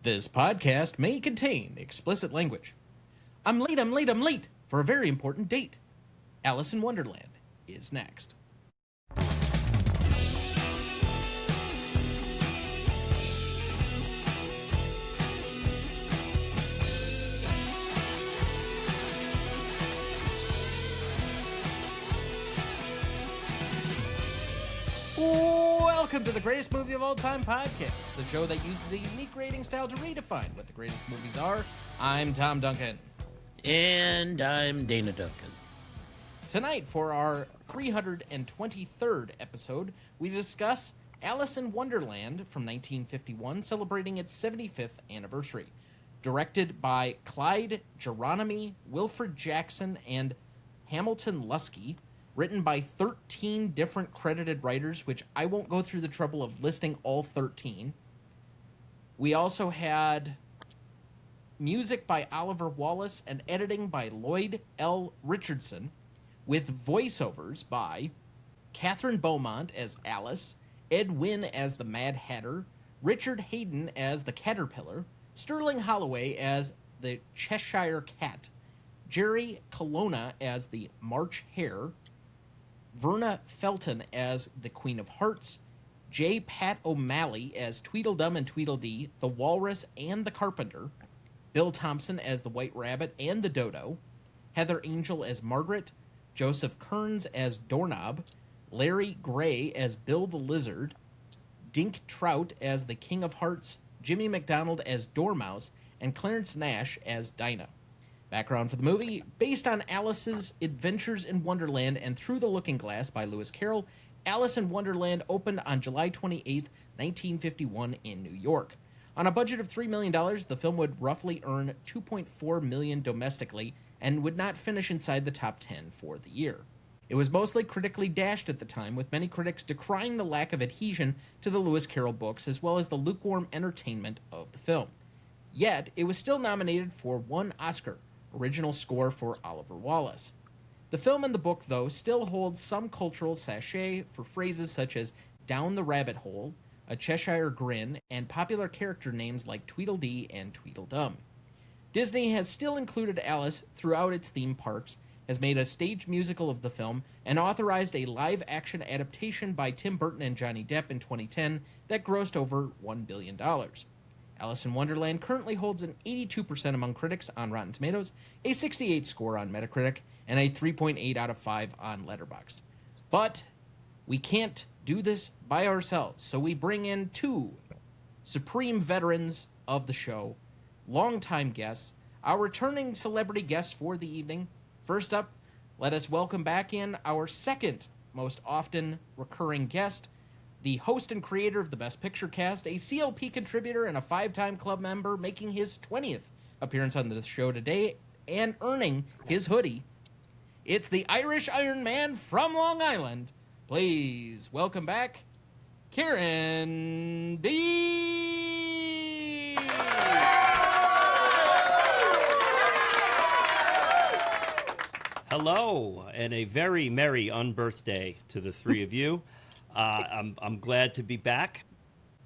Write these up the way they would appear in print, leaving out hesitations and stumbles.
This podcast may contain explicit language. I'm late for a very important date. Alice in Wonderland is next. Welcome to the Greatest Movie of All Time podcast, the show that uses a unique rating style to redefine what the greatest movies are. I'm Tom Duncan. And I'm Dana Duncan. Tonight, for our 323rd episode, we discuss Alice in Wonderland from 1951, celebrating its 75th anniversary. Directed by Clyde Geronimi, Wilfred Jackson, and Hamilton Lusky. Written by 13 different credited writers, which I won't go through the trouble of listing all 13. We also had music by Oliver Wallace and editing by Lloyd L. Richardson, with voiceovers by Catherine Beaumont as Alice, Ed Wynn as the Mad Hatter, Richard Hayden as the Caterpillar, Sterling Holloway as the Cheshire Cat, Jerry Colonna as the March Hare, Verna Felton as the Queen of Hearts, J. Pat O'Malley as Tweedledum and Tweedledee, the Walrus and the Carpenter, Bill Thompson as the White Rabbit and the Dodo, Heather Angel as Margaret, Joseph Kearns as Doorknob, Larry Gray as Bill the Lizard, Dink Trout as the King of Hearts, Jimmy McDonald as Dormouse, and Clarence Nash as Dinah. Background for the movie: based on Alice's adventures in Wonderland and Through the Looking Glass by Lewis Carroll, Alice in Wonderland opened on July 28, 1951 in New York. On a budget of $3 million, the film would roughly earn $2.4 million domestically and would not finish inside the top 10 for the year. It was mostly critically dashed at the time, with many critics decrying the lack of adhesion to the Lewis Carroll books as well as the lukewarm entertainment of the film. Yet, it was still nominated for one Oscar, original score for Oliver Wallace. The film and the book, though, still holds some cultural sachet for phrases such as down the rabbit hole, a Cheshire grin, and popular character names like Tweedledee and Tweedledum. Disney has still included Alice throughout its theme parks, has made a stage musical of the film, and authorized a live-action adaptation by Tim Burton and Johnny Depp in 2010 that grossed over $1 billion. Alice in Wonderland currently holds an 82% among critics on Rotten Tomatoes, a 68 score on Metacritic, and a 3.8 out of 5 on Letterboxd. But we can't do this by ourselves, so we bring in two supreme veterans of the show, longtime guests, our returning celebrity guests for the evening. First up, let us welcome back in our second most often recurring guest, the host and creator of the Best Picture cast, a CLP contributor and a 5-time club member, making his 20th appearance on the show today and earning his hoodie. It's the Irish Iron Man from Long Island. Please welcome back, Kieran B. Hello, and a very merry unbirthday to the three of you. I'm glad to be back.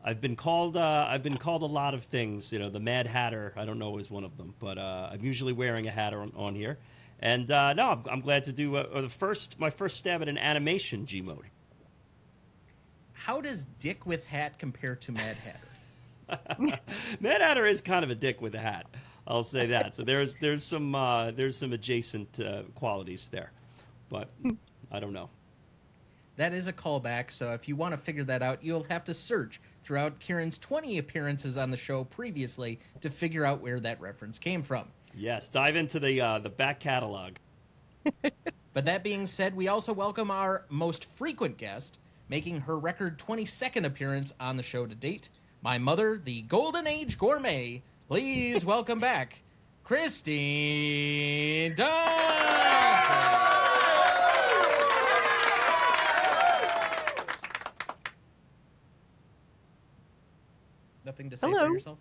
I've been called a lot of things. You know, the Mad Hatter, I don't know, is one of them, but I'm usually wearing a hat on here. And no, I'm glad to do my first stab at an animation G mode. How does Dick with Hat compare to Mad Hatter? Mad Hatter is kind of a dick with a hat. I'll say that. So there's some adjacent qualities there, but I don't know. That is a callback, so if you want to figure that out, you'll have to search throughout Kieran's 20 appearances on the show previously to figure out where that reference came from. Yes, dive into the back catalog. But that being said, we also welcome our most frequent guest, making her record 22nd appearance on the show to date, my mother, the Golden Age Gourmet. Please welcome back, Christine Duncan. Nothing to say Hello. for yourself?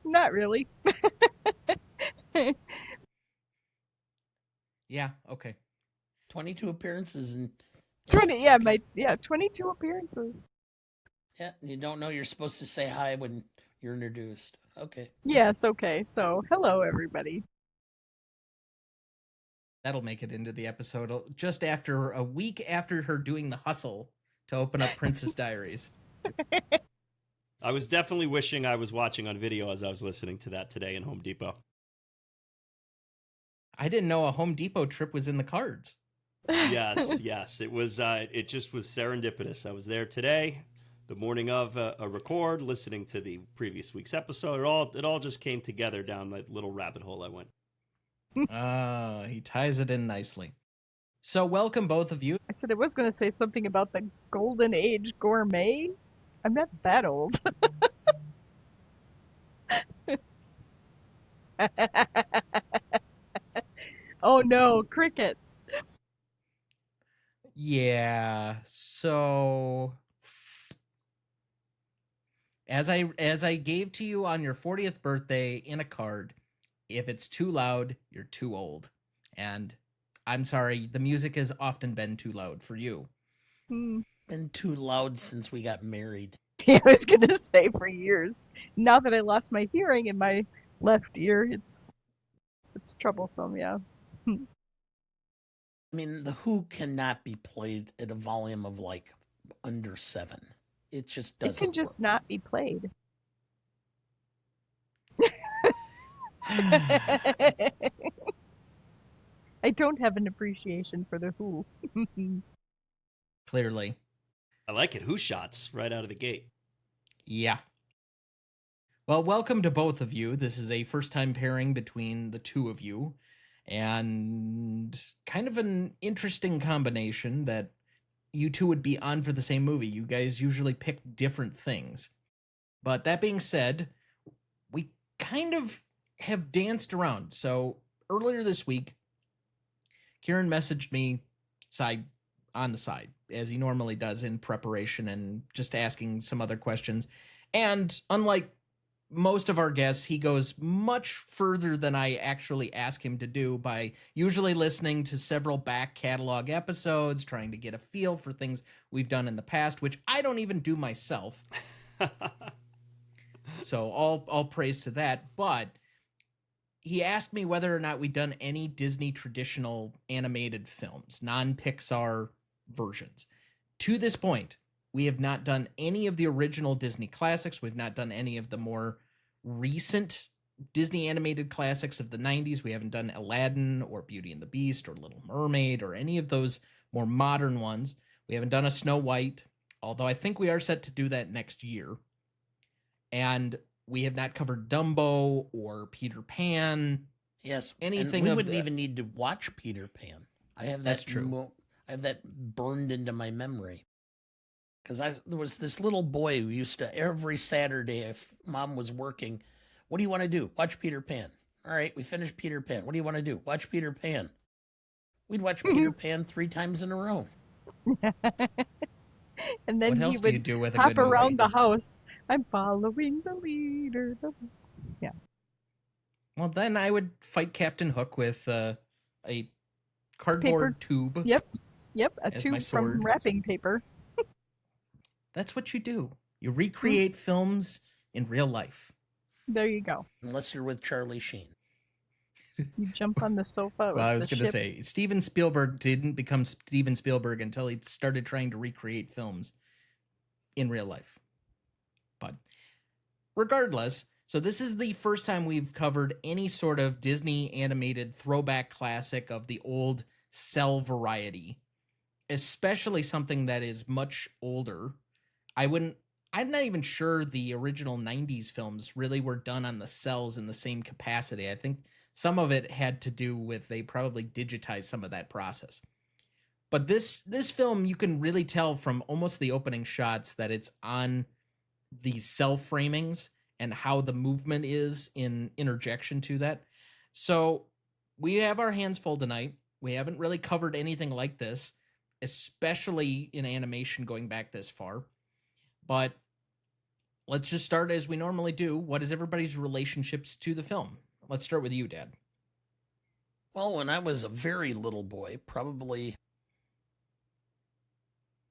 Not really. Yeah, okay. 22 appearances and 22 appearances. yeah, you don't know you're supposed to say hi when You're introduced. Okay. Yes, okay. So, hello, everybody. That'll make it into the episode just after a week after her doing the hustle to open up Princess Diaries. I was definitely wishing I was watching on video as I was listening to that today in Home Depot. I didn't know a Home Depot trip was in the cards. Yes. It was. It just was serendipitous. I was there today, the morning of a record, listening to the previous week's episode. It all just came together down that little rabbit hole I went. He ties it in nicely. So welcome, both of you. I said I was going to say something about the Golden Age gourmet. I'm not that old. Oh no, crickets. Yeah, so as I gave to you on your 40th birthday in a card, if it's too loud, you're too old. And I'm sorry, the music has often been too loud for you. Been too loud since we got married. Yeah, I was going to say for years. Now that I lost my hearing in my left ear, it's troublesome, yeah. I mean, The Who cannot be played at a volume of like under 7. It just doesn't. It can just work. not be played. I don't have an appreciation for the Who. Clearly. I like it. Who shots right out of the gate? Yeah. Well, welcome to both of you. This is a first-time pairing between the two of you, and kind of an interesting combination that you two would be on for the same movie. You guys usually pick different things. But that being said, we kind of have danced around. So earlier this week, Kieran messaged me on the side, as he normally does in preparation and just asking some other questions. And unlike most of our guests, he goes much further than I actually ask him to do by usually listening to several back catalog episodes, trying to get a feel for things we've done in the past, which I don't even do myself. So all praise to that. But he asked me whether or not we'd done any Disney traditional animated films, non-Pixar versions. To this point, we have not done any of the original Disney classics. We've not done any of the more recent Disney animated classics of the 90s. We haven't done Aladdin or Beauty and the Beast or Little Mermaid or any of those more modern ones. We haven't done a Snow White, although I think we are set to do that next year. And we have not covered Dumbo or Peter Pan. Yes, anything. And we wouldn't even need to watch Peter Pan. I have that. That's true. I have that burned into my memory. Because there was this little boy who used to, every Saturday, if Mom was working, what do you want to do? Watch Peter Pan. All right, we finished Peter Pan. What do you want to do? Watch Peter Pan. We'd watch Peter Pan 3 times in a row. And then what else he would do you do with a hop good movie? around the house. I'm following the leader. Yeah. Well, then I would fight Captain Hook with a cardboard tube. Yep. A as my tube sword. from wrapping paper. That's what you do. You recreate films in real life. There you go. Unless you're with Charlie Sheen. You jump on the sofa. Well, I was going to say, Steven Spielberg didn't become Steven Spielberg until he started trying to recreate films in real life. But regardless, so this is the first time we've covered any sort of Disney animated throwback classic of the old cell variety, especially something that is much older. I'm not even sure the original 90s films really were done on the cells in the same capacity. I think some of it had to do with they probably digitized some of that process. But this film, you can really tell from almost the opening shots that it's on the cell framings and how the movement is in interjection to that. So we have our hands full tonight. We haven't really covered anything like this, especially in animation going back this far. But let's just start as we normally do. What is everybody's relationships to the film? Let's start with you, Dad. Well, when I was a very little boy, probably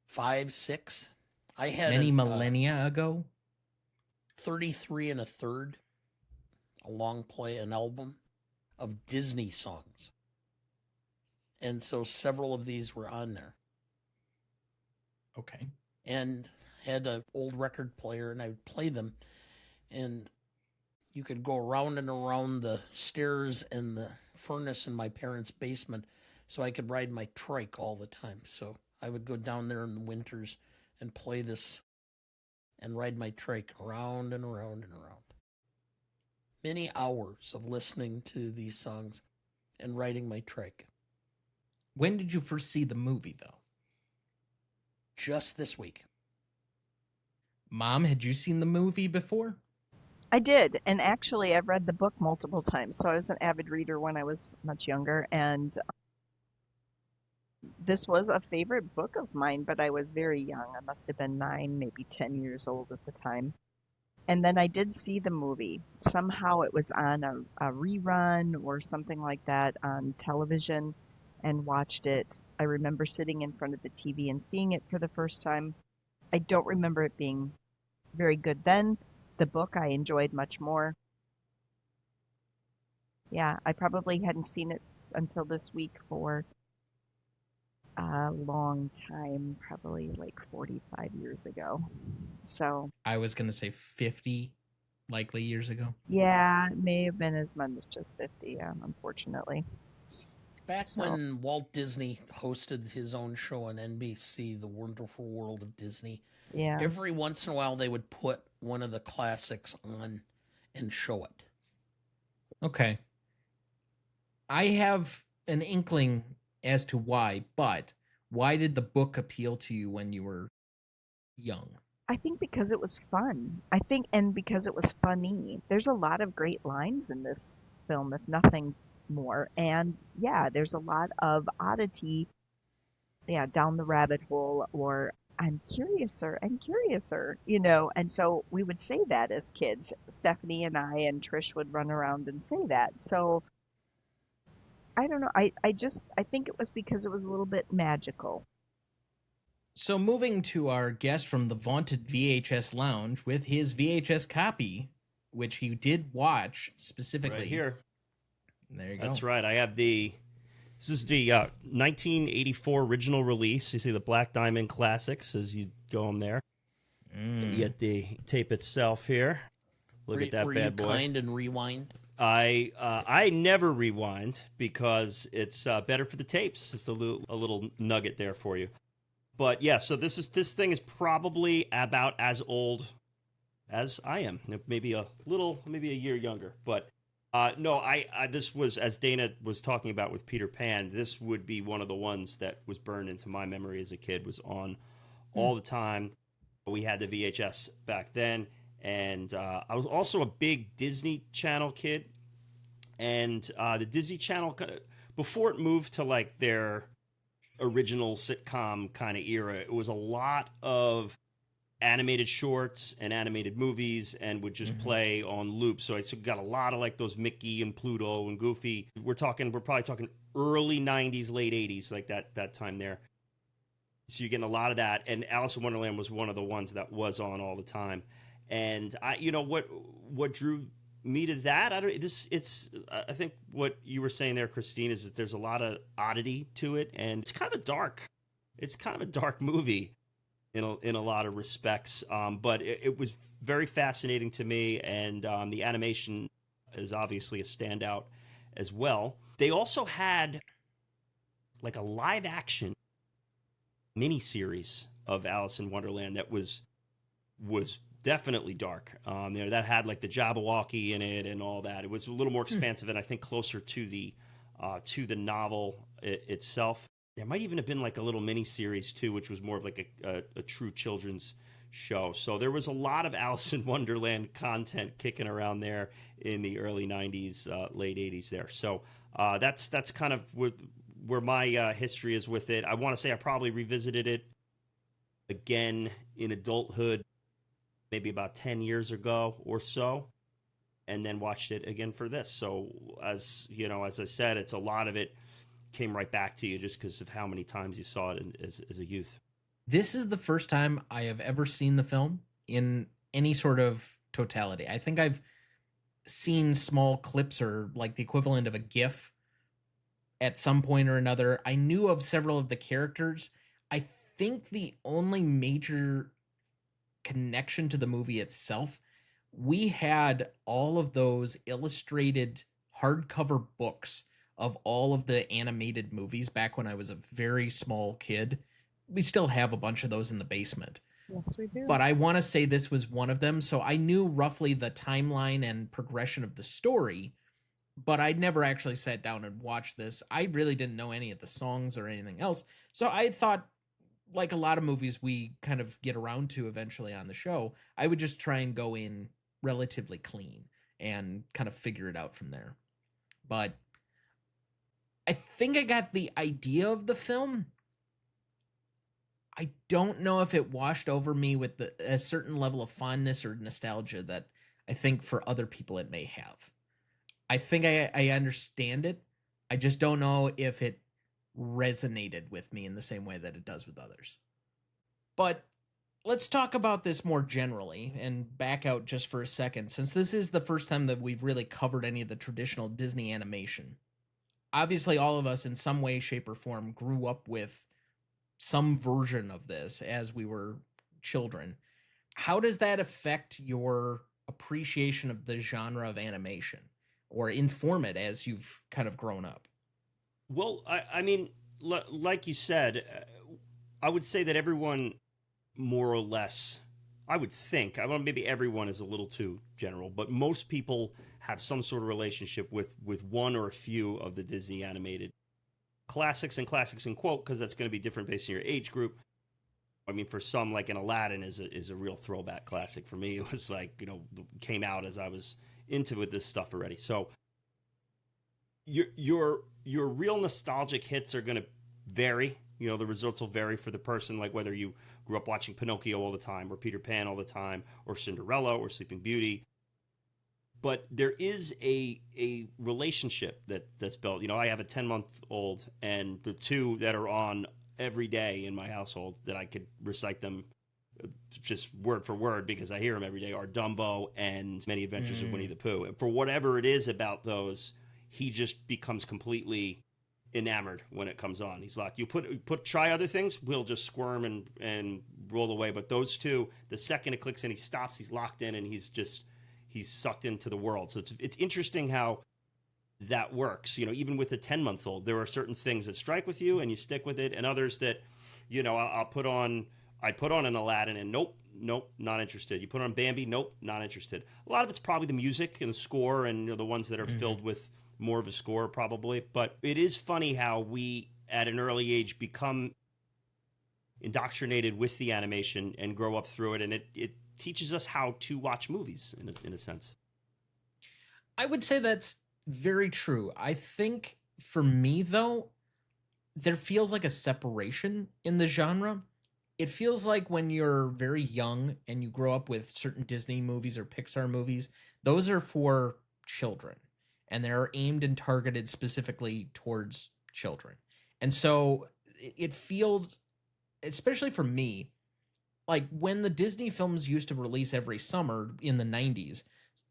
5, 6, I had many millennia ago. 33 and a third, a long play, an album of Disney songs. And so several of these were on there. Okay. And had an old record player, and I would play them. And you could go around and around the stairs and the furnace in my parents' basement so I could ride my trike all the time. So I would go down there in the winters and play this and ride my trike around and around and around. Many hours of listening to these songs and riding my trike. When did you first see the movie, though? Just this week. Mom, had you seen the movie before? I did, and actually I've read the book multiple times. So I was an avid reader when I was much younger, and this was a favorite book of mine, but I was very young. I must have been 9, maybe 10 years old at the time. And then I did see the movie. Somehow it was on a rerun or something like that on television, and watched it. I remember sitting in front of the TV and seeing it for the first time. I don't remember it being very good then. The book I enjoyed much more. Yeah, I probably hadn't seen it until this week for a long time, probably like 45 years ago. So, I was going to say 50 likely years ago. yeah, it may have been as much as just 50, unfortunately. Back So- when Walt Disney hosted his own show on NBC, The Wonderful World of Disney, Yeah. every once in a while they would put one of the classics on and show it. Okay. I have an inkling as to why, but why did the book appeal to you when you were young? I think because it was fun. I think, and because it was funny. There's a lot of great lines in this film, if nothing more. And yeah, there's a lot of oddity. Yeah, down the rabbit hole, or I'm curiouser and curiouser, And so we would say that as kids. Stephanie and I and Trish would run around and say that. So I don't know. I think it was because it was a little bit magical. So moving to our guest from the vaunted VHS lounge with his VHS copy, which he did watch specifically. Right here. There you go. That's right. I have this is the 1984 original release. You see the Black Diamond Classics as you go on there. You get the tape itself here. Look at that were bad you boy. kind and rewind? I never rewind because it's better for the tapes. Just a little nugget there for you. But yeah, so this thing is probably about as old as I am. Maybe a year younger. But no, I this was, as Dana was talking about with Peter Pan, this would be one of the ones that was burned into my memory as a kid, was on all the time. We had the VHS back then. And I was also a big Disney Channel kid. And the Disney Channel, before it moved to like their original sitcom kind of era, it was a lot of animated shorts and animated movies, and would just play on loop. So I got a lot of like those Mickey and Pluto and Goofy. We're probably talking early 90s, late 80s, like that time there. So you're getting a lot of that. And Alice in Wonderland was one of the ones that was on all the time. And what drew me to that? I think what you were saying there, Christine, is that there's a lot of oddity to it, and it's kind of dark. It's kind of a dark movie in a lot of respects. But it was very fascinating to me, and the animation is obviously a standout as well. They also had like a live action miniseries of Alice in Wonderland that was definitely dark. That had like the Jabberwocky in it and all that. It was a little more expansive and I think closer to the novel itself. There might even have been like a little mini series too, which was more of like a true children's show. So there was a lot of Alice in Wonderland content kicking around there in the early 90s, late 80s there. So that's kind of where my history is with it. I want to say I probably revisited it again in adulthood, maybe about 10 years ago or so, and then watched it again for this. So as I said, it's a lot of it came right back to you just because of how many times you saw it as a youth. This is the first time I have ever seen the film in any sort of totality. I think I've seen small clips or like the equivalent of a GIF at some point or another. I knew of several of the characters. I think the only major connection to the movie itself, we had all of those illustrated hardcover books of all of the animated movies back when I was a very small kid. We still have a bunch of those in the basement. Yes, we do. But I want to say this was one of them, so I knew roughly the timeline and progression of the story, but I'd never actually sat down and watched this. I really didn't know any of the songs or anything else. So I thought, like a lot of movies we kind of get around to eventually on the show, I would just try and go in relatively clean and kind of figure it out from there. But I think I got the idea of the film. I don't know if it washed over me with a certain level of fondness or nostalgia that I think for other people it may have. I think I understand it. I just don't know if it resonated with me in the same way that it does with others. But let's talk about this more generally and back out just for a second, since this is the first time that we've really covered any of the traditional Disney animation. Obviously, all of us in some way, shape, or form grew up with some version of this as we were children. How does that affect your appreciation of the genre of animation or inform it as you've kind of grown up? Well, I mean, like you said, I would say that everyone, more or less, I would think, maybe everyone is a little too general, but most people have some sort of relationship with one or a few of the Disney animated classics and quote, because that's going to be different based on your age group. I mean, for some, like an Aladdin is a real throwback classic. For me, it was like, came out as I was into with this stuff already. So your real nostalgic hits are going to vary. The results will vary for the person, like whether you grew up watching Pinocchio all the time or Peter Pan all the time or Cinderella or Sleeping Beauty. But there is a relationship that's built. I have a 10-month-old, and the two that are on every day in my household that I could recite them just word for word because I hear them every day are Dumbo and Many Adventures of Winnie the Pooh. And for whatever it is about those, he just becomes completely enamored when it comes on. He's like, you try other things, we'll just squirm and roll away. But those two, the second it clicks in, he stops, he's locked in, and he's sucked into the world. So it's interesting how that works. Even with a 10-month-old, there are certain things that strike with you and you stick with it, and others that, I'd put on an Aladdin and nope, not interested. You put on Bambi, nope, not interested. A lot of it's probably the music and the score and the ones that are filled with more of a score probably. But it is funny how we, at an early age, become indoctrinated with the animation and grow up through it, and it teaches us how to watch movies in a sense. I would say that's very true. I think for me, though, there feels like a separation in the genre. It feels like when you're very young and you grow up with certain Disney movies or Pixar movies, those are for children and they're aimed and targeted specifically towards children. And so it feels, especially for me, like when the Disney films used to release every summer in the 90s,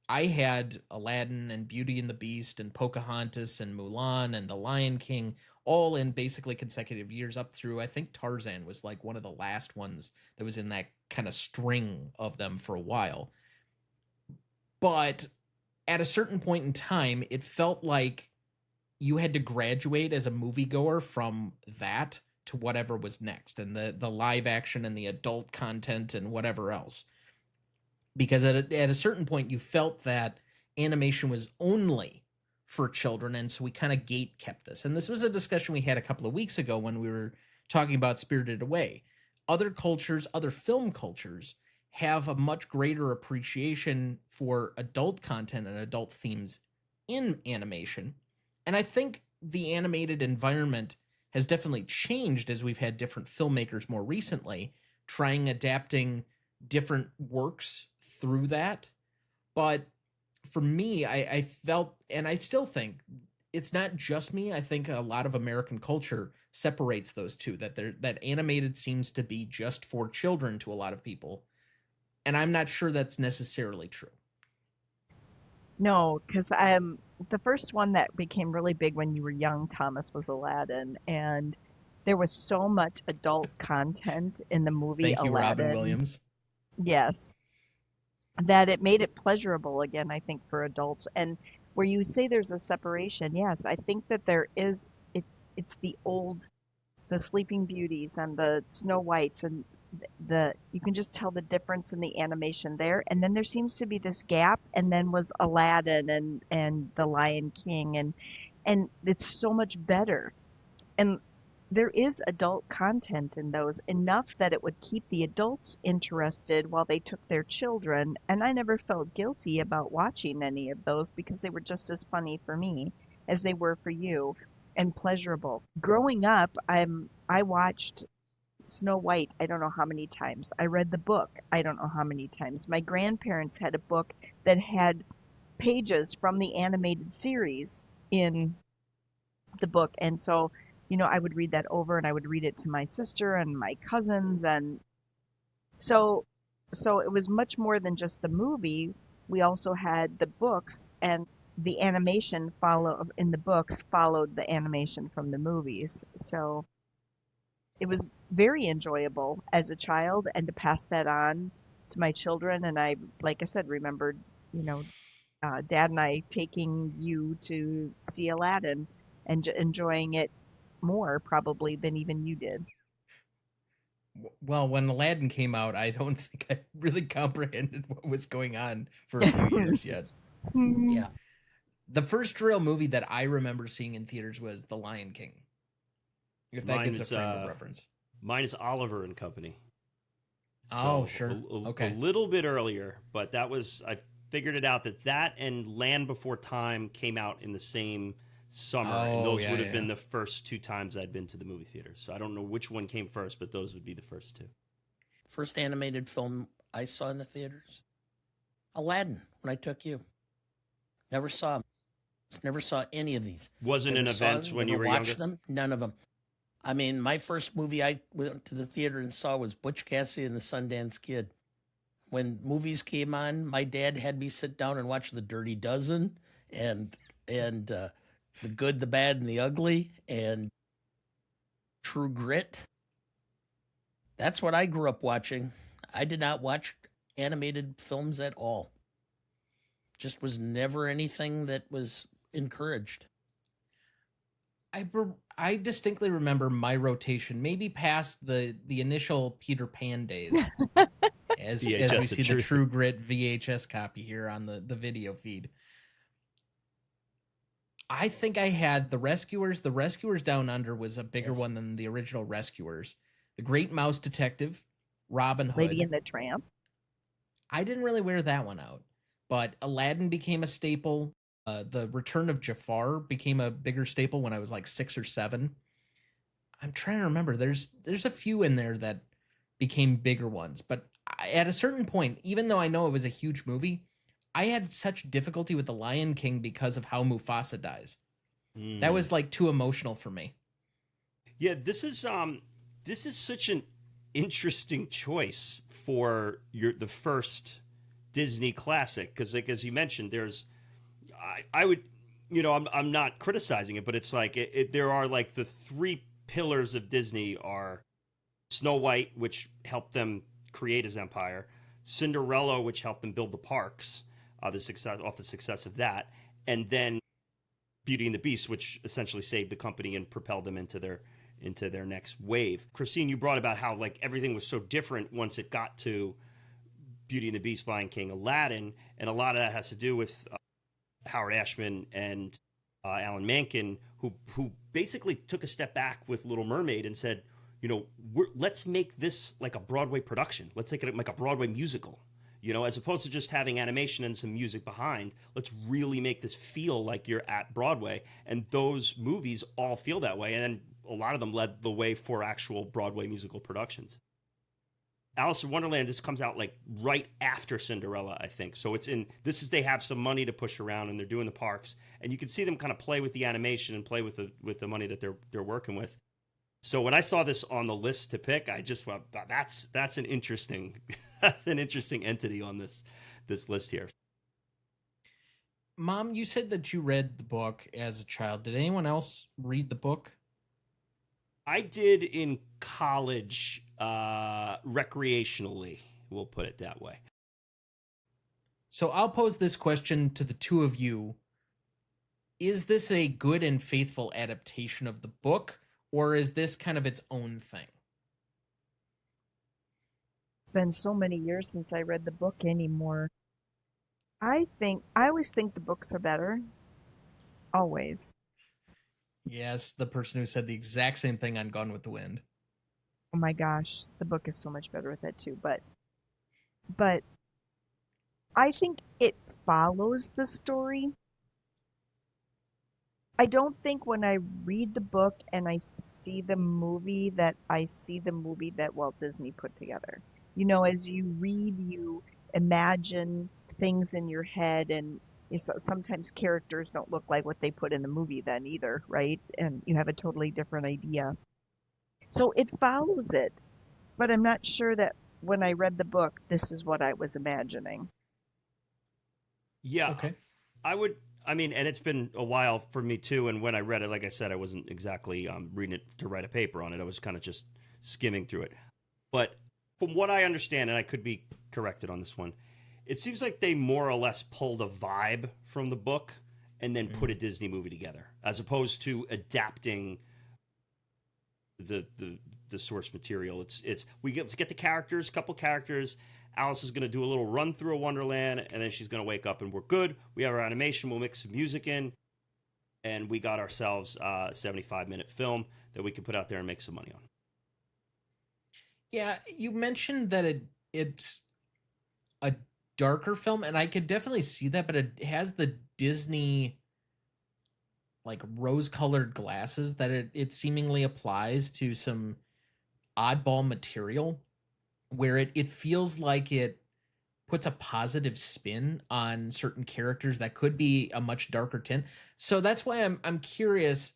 I had Aladdin and Beauty and the Beast and Pocahontas and Mulan and The Lion King all in basically consecutive years up through, I think Tarzan was like one of the last ones that was in that kind of string of them for a while. But at a certain point in time, it felt like you had to graduate as a moviegoer from that to whatever was next, and the live action and the adult content and whatever else. Because at a certain point, you felt that animation was only for children, and so we kind of gate kept this. And this was a discussion we had a couple of weeks ago when we were talking about Spirited Away. Other cultures, other film cultures, have a much greater appreciation for adult content and adult themes in animation. And I think the animated environment has definitely changed as we've had different filmmakers more recently trying adapting different works through that. But for me, I felt, and I still think, it's not just me. I think a lot of American culture separates those two, that animated seems to be just for children to a lot of people. And I'm not sure that's necessarily true. No, because the first one that became really big when you were young, Thomas, was Aladdin, and there was so much adult content in the movie Thank you, Robin Aladdin. Williams. Yes, that it made it pleasurable again, I think, for adults. And where you say there's a separation, yes, I think that there is. It's the Sleeping Beauties and the Snow Whites and the you can just tell the difference in the animation there. And then there seems to be this gap, and then was Aladdin and the Lion King, and it's so much better. And there is adult content in those, enough that it would keep the adults interested while they took their children. And I never felt guilty about watching any of those because they were just as funny for me as they were for you and pleasurable. Growing up, I watched Snow White I don't know how many times. I read the book I don't know how many times. My grandparents had a book that had pages from the animated series in the book. And so, I would read that over, and I would read it to my sister and my cousins. And so, so it was much more than just the movie. We also had the books, and the animation in the books followed the animation from the movies. So it was very enjoyable as a child, and to pass that on to my children. And I, like I said, remembered, you know, Dad and I taking you to see Aladdin and enjoying it more probably than even you did. Well, when Aladdin came out, I don't think I really comprehended what was going on for a few years yet. Yeah. The first real movie that I remember seeing in theaters was The Lion King. If that Mine gives a is frame of reference. mine is Oliver and Company. Oh, So sure. a Okay. little bit earlier, but I figured it out that and Land Before Time came out in the same summer, and Oh, those yeah, would have yeah. been the first two times I'd been to the movie theater. So I don't know which one came first, but those would be the first two. First animated film I saw in the theaters, Aladdin, when I took you. Never saw 'em. Never saw any of these. Wasn't an Never saw event them, when never you were watched younger. them. None of them. I mean, my first movie I went to the theater and saw was Butch Cassidy and the Sundance Kid. When movies came on, my dad had me sit down and watch The Dirty Dozen and The Good, the Bad, and the Ugly and True Grit. That's what I grew up watching. I did not watch animated films at all. Just was never anything that was encouraged. I distinctly remember my rotation, maybe past the initial Peter Pan days, as we VHS see of the truth. True Grit VHS copy here on the video feed. I think I had The Rescuers. The Rescuers Down Under was a bigger Yes. one than the original Rescuers. The Great Mouse Detective, Robin Lady Hood. and the Tramp. I didn't really wear that one out, but Aladdin became a staple. The Return of Jafar became a bigger staple when I was like 6 or 7. I'm trying to remember. There's a few in there that became bigger ones, but at a certain point, even though I know it was a huge movie, I had such difficulty with The Lion King because of how Mufasa dies. That was like too emotional for me. Yeah, this is such an interesting choice for the first Disney classic, because like as you mentioned, I would, I'm not criticizing it, but it's like there are like the three pillars of Disney are Snow White, which helped them create his empire, Cinderella, which helped them build the parks, the success of that, and then Beauty and the Beast, which essentially saved the company and propelled them into their next wave. Christine, you brought about how like everything was so different once it got to Beauty and the Beast, Lion King, Aladdin, and a lot of that has to do with Howard Ashman and Alan Menken, who basically took a step back with Little Mermaid and said, let's make this like a Broadway production. Let's make it like a Broadway musical. As opposed to just having animation and some music behind, let's really make this feel like you're at Broadway. And those movies all feel that way. And then a lot of them led the way for actual Broadway musical productions. Alice in Wonderland, this comes out like right after Cinderella, I think. So they have some money to push around and they're doing the parks. And you can see them kind of play with the animation and play with the money that they're working with. So when I saw this on the list to pick, I just went, that's an interesting that's an interesting entity on this list here. Mom, you said that you read the book as a child. Did anyone else read the book? I did in college, recreationally. We'll put it that way. So I'll pose this question to the two of you. Is this a good and faithful adaptation of the book, or is this kind of its own thing? It's been so many years since I read the book anymore. I always think the books are better. Always. Yes, the person who said the exact same thing on Gone with the Wind. Oh my gosh, the book is so much better with that too. But I think it follows the story. I don't think when I read the book and I see the movie that I see the movie that Walt Disney put together. You know, as you read, you imagine things in your head, and sometimes characters don't look like what they put in the movie then either, right? And you have a totally different idea. So it follows it, but I'm not sure that when I read the book, this is what I was imagining. Yeah, Okay. I mean, and it's been a while for me too. And when I read it, like I said, I wasn't exactly reading it to write a paper on it. I was kind of just skimming through it. But from what I understand, and I could be corrected on this one, it seems like they more or less pulled a vibe from the book and then put a Disney movie together, as opposed to adapting the source material. Let's get the characters, a couple characters. Alice is going to do a little run through a Wonderland, and then she's going to wake up, and we're good. We have our animation. We'll mix some music in, and we got ourselves a 75-minute film that we can put out there and make some money on. Yeah, you mentioned that it's a darker film, and I could definitely see that, but it has the Disney like rose-colored glasses that it seemingly applies to some oddball material where it feels like it puts a positive spin on certain characters that could be a much darker tint. So that's why I'm curious,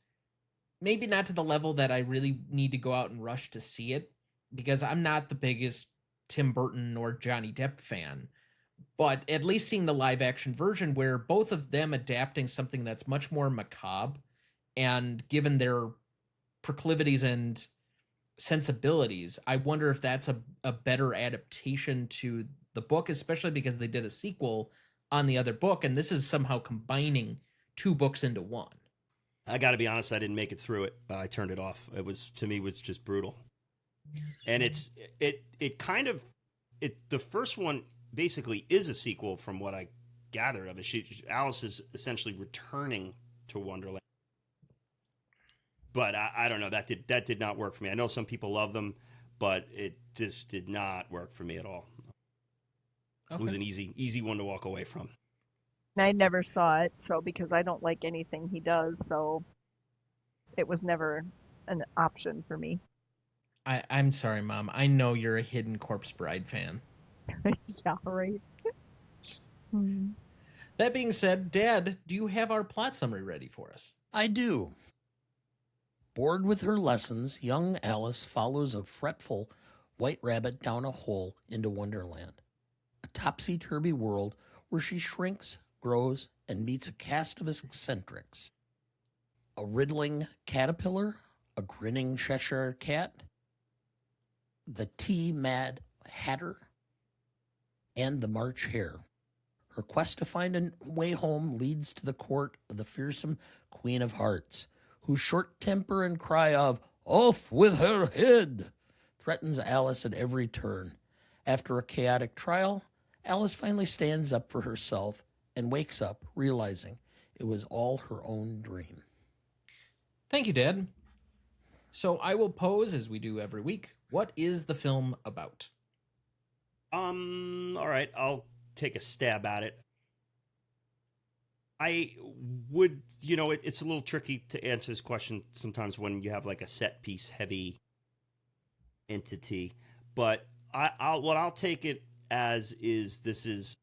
maybe not to the level that I really need to go out and rush to see it, because I'm not the biggest Tim Burton or Johnny Depp fan. But at least seeing the live action version where both of them adapting something that's much more macabre, and given their proclivities and sensibilities, I wonder if that's a better adaptation to the book, especially because they did a sequel on the other book, and this is somehow combining two books into one. I got to be honest, I didn't make it through it. I turned it off. It was, to me, was just brutal. And it kind of the first one basically is a sequel from what I gathered of it. Alice is essentially returning to Wonderland. But I don't know, that did not work for me. I know some people love them, but it just did not work for me at all. Okay. It was an easy one to walk away from. I never saw it, so because I don't like anything he does, so it was never an option for me. I'm sorry, Mom. I know you're a Hidden Corpse Bride fan. Yeah, right. That being said, Dad, do you have our plot summary ready for us? I do. Bored with her lessons, young Alice follows a fretful white rabbit down a hole into Wonderland, a topsy-turvy world where she shrinks, grows, and meets a cast of eccentrics. A riddling caterpillar, a grinning Cheshire Cat, the tea-mad Hatter, and the March Hare. Her quest to find a way home leads to the court of the fearsome Queen of Hearts, whose short temper and cry of, "Off with her head!" threatens Alice at every turn. After a chaotic trial, Alice finally stands up for herself and wakes up realizing it was all her own dream. Thank you, Dad. So I will pose, as we do every week, what is the film about? All right, I'll take a stab at it. I would, it's a little tricky to answer this question sometimes when you have like a set piece heavy entity, but I'll take it as is. This is,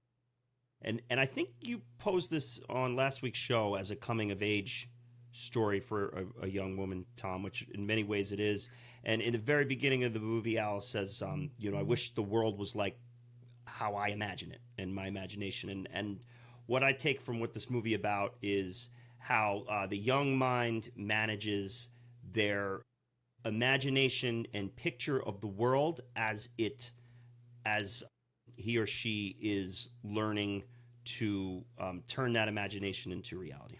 and I think you posed this on last week's show as a coming of age story for a young woman, Tom, which in many ways it is. And in the very beginning of the movie, Alice says, I wish the world was like how I imagine it in my imagination. And what I take from what this movie about is how the young mind manages their imagination and picture of the world as he or she is learning to turn that imagination into reality.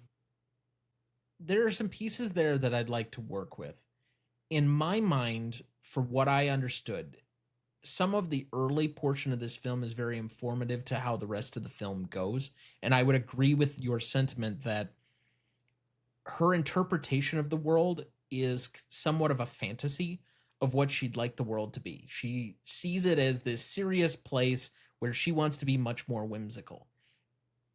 There are some pieces there that I'd like to work with. In my mind, for what I understood, some of the early portion of this film is very informative to how the rest of the film goes. And I would agree with your sentiment that her interpretation of the world is somewhat of a fantasy of what she'd like the world to be. She sees it as this serious place where she wants to be much more whimsical.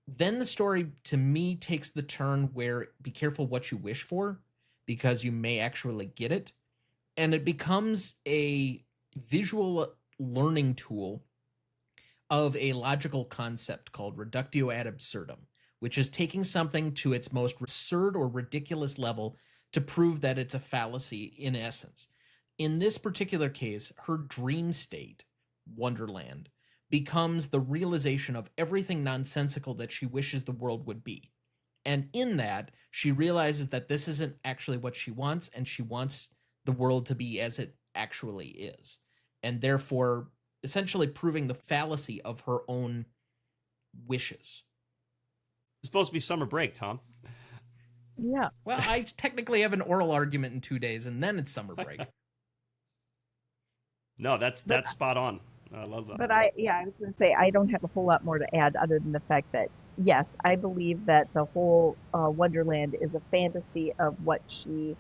Then the story, to me, takes the turn where be careful what you wish for, because you may actually get it. And it becomes a visual learning tool of a logical concept called reductio ad absurdum, which is taking something to its most absurd or ridiculous level to prove that it's a fallacy in essence. In this particular case, her dream state, Wonderland, becomes the realization of everything nonsensical that she wishes the world would be. And in that, she realizes that this isn't actually what she wants, and she wants the world to be as it actually is. And therefore, essentially proving the fallacy of her own wishes. It's supposed to be summer break, Tom. Yeah. Well, I technically have an oral argument in 2 days, and then it's summer break. No, that's spot on. I love that. But I was going to say, I don't have a whole lot more to add other than the fact that, yes, I believe that the whole Wonderland is a fantasy of what she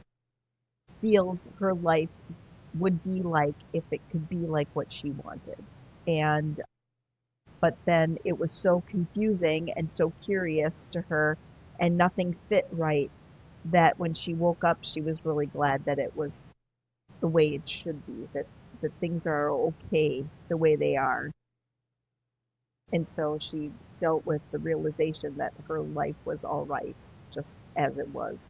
feels her life would be like if it could be like what she wanted. But then it was so confusing and so curious to her, and nothing fit right, that when she woke up, she was really glad that it was the way it should be, that things are okay the way they are. And so she dealt with the realization that her life was all right, just as it was.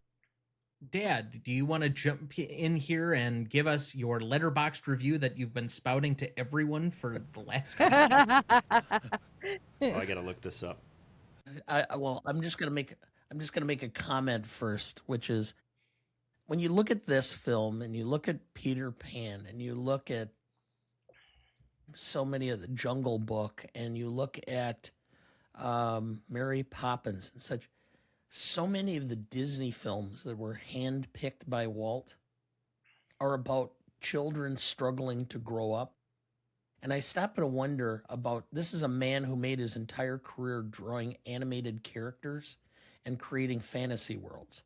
Dad, do you want to jump in here and give us your Letterboxd review that you've been spouting to everyone for the last week? Oh, I gotta look this up. I'm just gonna make a comment first, which is, when you look at this film and you look at Peter Pan and you look at so many of the Jungle Book and you look at Mary Poppins and such, so many of the Disney films that were handpicked by Walt are about children struggling to grow up. And I stop and wonder about, this is a man who made his entire career drawing animated characters and creating fantasy worlds.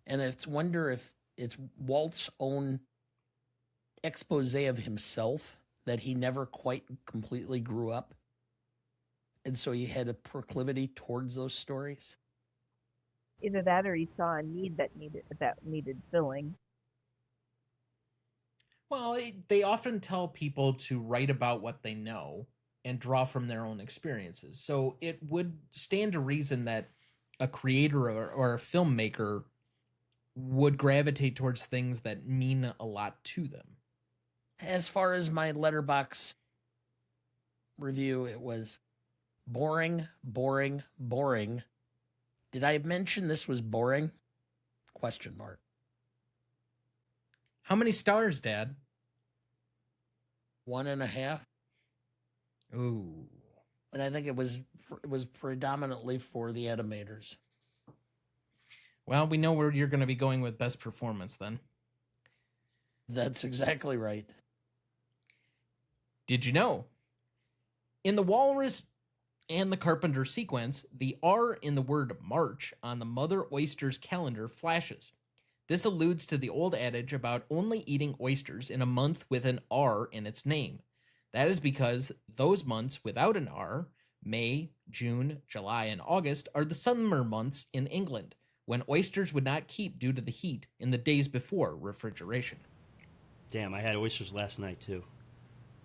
And I wonder if it's Walt's own expose of himself that he never quite completely grew up. And so he had a proclivity towards those stories. Either that or he saw a need that needed filling. Well, they often tell people to write about what they know and draw from their own experiences. So it would stand to reason that a creator or a filmmaker would gravitate towards things that mean a lot to them. As far as my Letterboxd review, it was boring, boring, boring. Did I mention this was boring? Question mark. How many stars, Dad? 1.5. Ooh. And I think it was predominantly for the animators. Well, we know where you're going to be going with best performance then. That's exactly right. Did you know? In the Walrus and the Carpenter sequence, the R in the word March on the Mother Oyster's calendar flashes. This alludes to the old adage about only eating oysters in a month with an R in its name. That is because those months without an R, May, June, July, and August, are the summer months in England, when oysters would not keep due to the heat in the days before refrigeration. Damn, I had oysters last night too.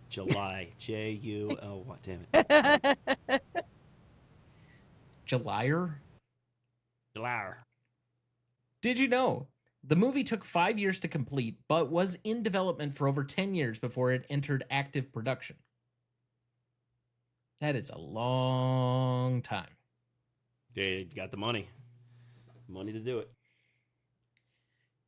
July. J-U-L-Y. Damn it. Julyer? July. Did you know? The movie took 5 years to complete, but was in development for over 10 years before it entered active production. That is a long time. They got the money to do it.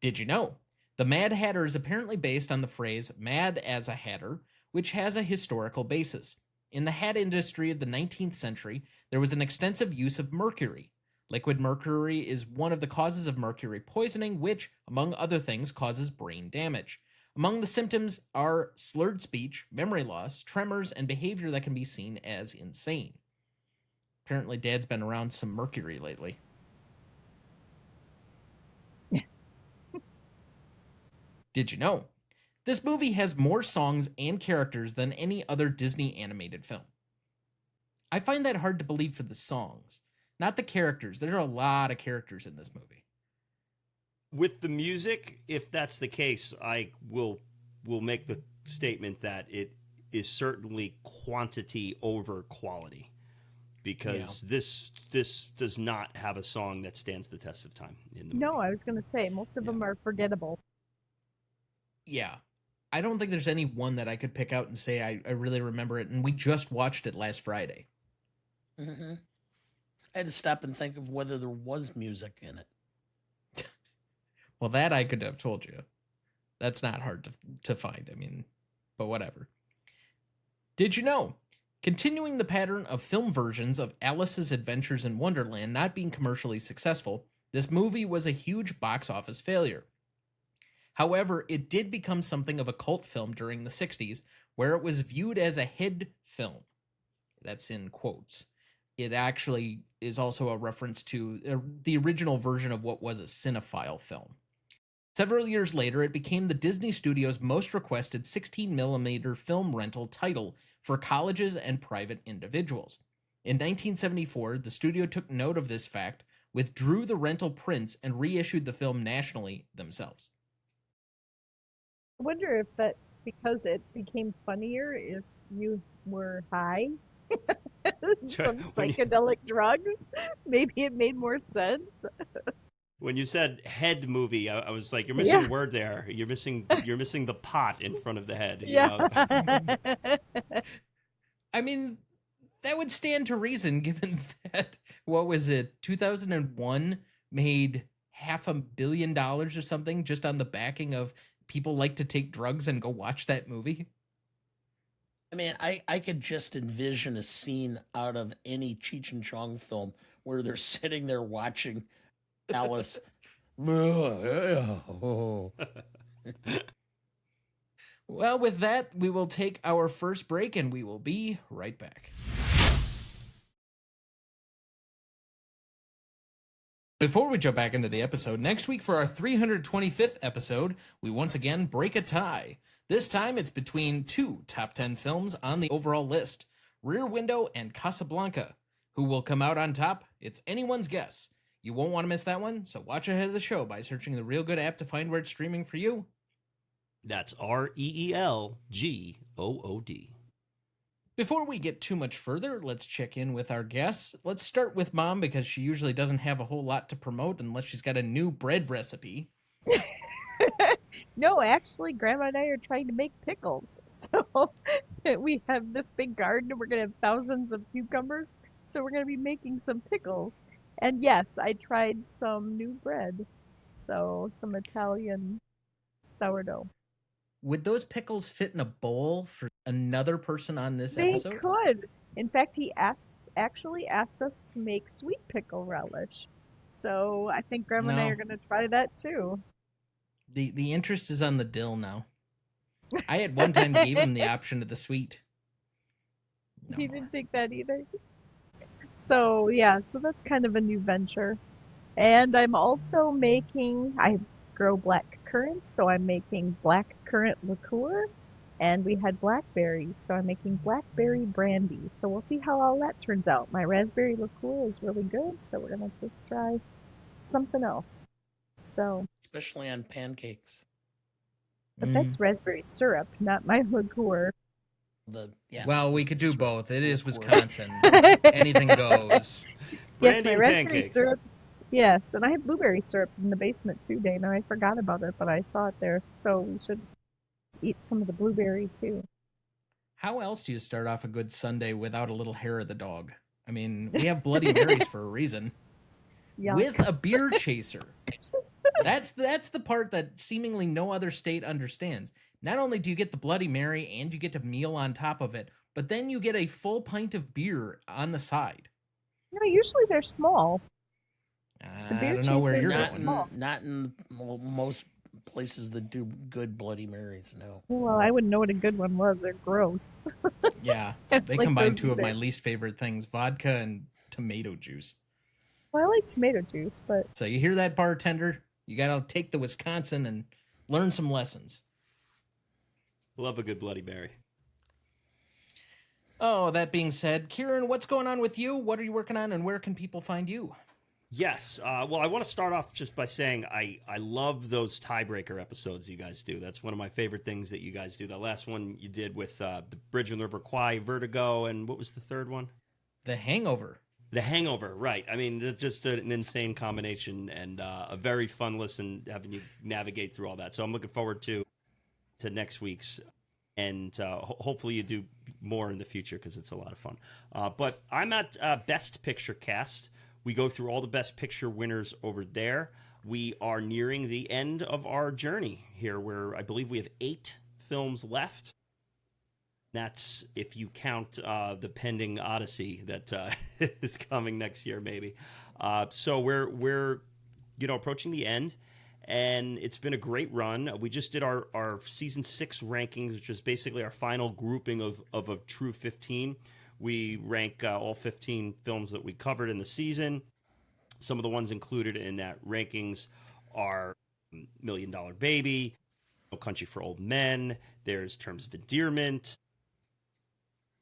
Did you know? The Mad Hatter is apparently based on the phrase mad as a hatter, which has a historical basis. In the hat industry of the 19th century, there was an extensive use of mercury. Liquid mercury is one of the causes of mercury poisoning, which, among other things, causes brain damage. Among the symptoms are slurred speech, memory loss, tremors, and behavior that can be seen as insane. Apparently, Dad's been around some mercury lately. Did you know? This movie has more songs and characters than any other Disney animated film. I find that hard to believe for the songs, not the characters. There are a lot of characters in this movie. With the music, if that's the case, I will make the statement that it is certainly quantity over quality, because this does not have a song that stands the test of time in the movie. No, I was going to say, most of them are forgettable. Yeah. I don't think there's any one that I could pick out and say I really remember it, and we just watched it last Friday. Mm-hmm. I had to stop and think of whether there was music in it. Well, that I could have told you. That's not hard to find. I mean, but whatever. Did you know? Continuing the pattern of film versions of Alice's Adventures in Wonderland not being commercially successful, this movie was a huge box office failure. However, it did become something of a cult film during the 60s, where it was viewed as a hid film. That's in quotes. It actually is also a reference to the original version of what was a cinephile film. Several years later, it became the Disney Studio's most requested 16mm film rental title for colleges and private individuals. In 1974, the studio took note of this fact, withdrew the rental prints, and reissued the film nationally themselves. I wonder if that, because it became funnier if you were high, some psychedelic drugs, maybe it made more sense. When you said head movie, I was like, you're missing a word there. You're missing the pot in front of the head. I mean, that would stand to reason, given that, what was it, 2001 made $500 million or something just on the backing of people like to take drugs and go watch that movie. I mean, I could just envision a scene out of any Cheech and Chong film where they're sitting there watching Alice. Well, with that, we will take our first break and we will be right back. Before we jump back into the episode, next week for our 325th episode, we once again break a tie. This time it's between two top 10 films on the overall list, Rear Window and Casablanca. Who will come out on top? It's anyone's guess. You won't want to miss that one, so watch ahead of the show by searching the Real Good app to find where it's streaming for you. That's REELGOOD. Before we get too much further, let's check in with our guests. Let's start with Mom, because she usually doesn't have a whole lot to promote unless she's got a new bread recipe. No, actually, Grandma and I are trying to make pickles. So we have this big garden and we're going to have thousands of cucumbers. So we're going to be making some pickles. And yes, I tried some new bread. So some Italian sourdough. Would those pickles fit in a bowl for another person on this They episode? could. In fact, he actually asked us to make sweet pickle relish. So I think Grandma and I No. are going to try that too. The interest is on the dill now. I at one time gave him the option of the sweet. No He more. didn't take that either. So yeah, so that's kind of a new venture. And I'm also I grow black currants, so I'm making black currant liqueur. And we had blackberries, so I'm making blackberry brandy. So we'll see how all that turns out. My raspberry liqueur is really good, so we're gonna just try something else. So, Especially on pancakes. but that's raspberry syrup, not my liqueur. Well, we could do syrup both. It is liqueur. Wisconsin. Anything goes. Yes, Brandy my and raspberry pancakes. syrup. Yes, and I have blueberry syrup in the basement too, Dana. I forgot about it, but I saw it there. So we should eat some of the blueberry too. How else do you start off a good Sunday without a little hair of the dog? I mean, we have Bloody Marys for a reason. Yuck. With a beer chaser. That's the part that seemingly no other state understands. Not only do you get the Bloody Mary and you get a meal on top of it, but then you get a full pint of beer on the side. Usually they're small. I beer don't know where chaser you're not going. small. Not in most places that do good Bloody Marys, no. Well, I wouldn't know what a good one was. They're gross. Yeah, It's they like combine those two of either. my least favorite things, vodka and tomato juice. Well, I like tomato juice, but So you hear that, bartender? You gotta take the Wisconsin and learn some lessons. Love a good Bloody Mary. Oh, that being said, Kieran, what's going on with you? What are you working on, and where can people find you? Yes. Well, I want to start off just by saying I love those tiebreaker episodes you guys do. That's one of my favorite things that you guys do. The last one you did with the Bridge on the River Kwai, Vertigo, and what was the third one? The Hangover. The Hangover, right. I mean, it's just an insane combination and a very fun listen having you navigate through all that. So I'm looking forward to next week's, and hopefully you do more in the future because it's a lot of fun. But I'm at Best Picture Cast. We go through all the Best Picture winners over there. We are nearing the end of our journey here, where I believe we have 8 films left. That's if you count the pending Odyssey that is coming next year, maybe. So we're approaching the end, and it's been a great run. We just did our season 6 rankings, which is basically our final grouping of a true 15. We rank all 15 films that we covered in the season. Some of the ones included in that rankings are $1 Million Baby, No Country for Old Men, there's Terms of Endearment,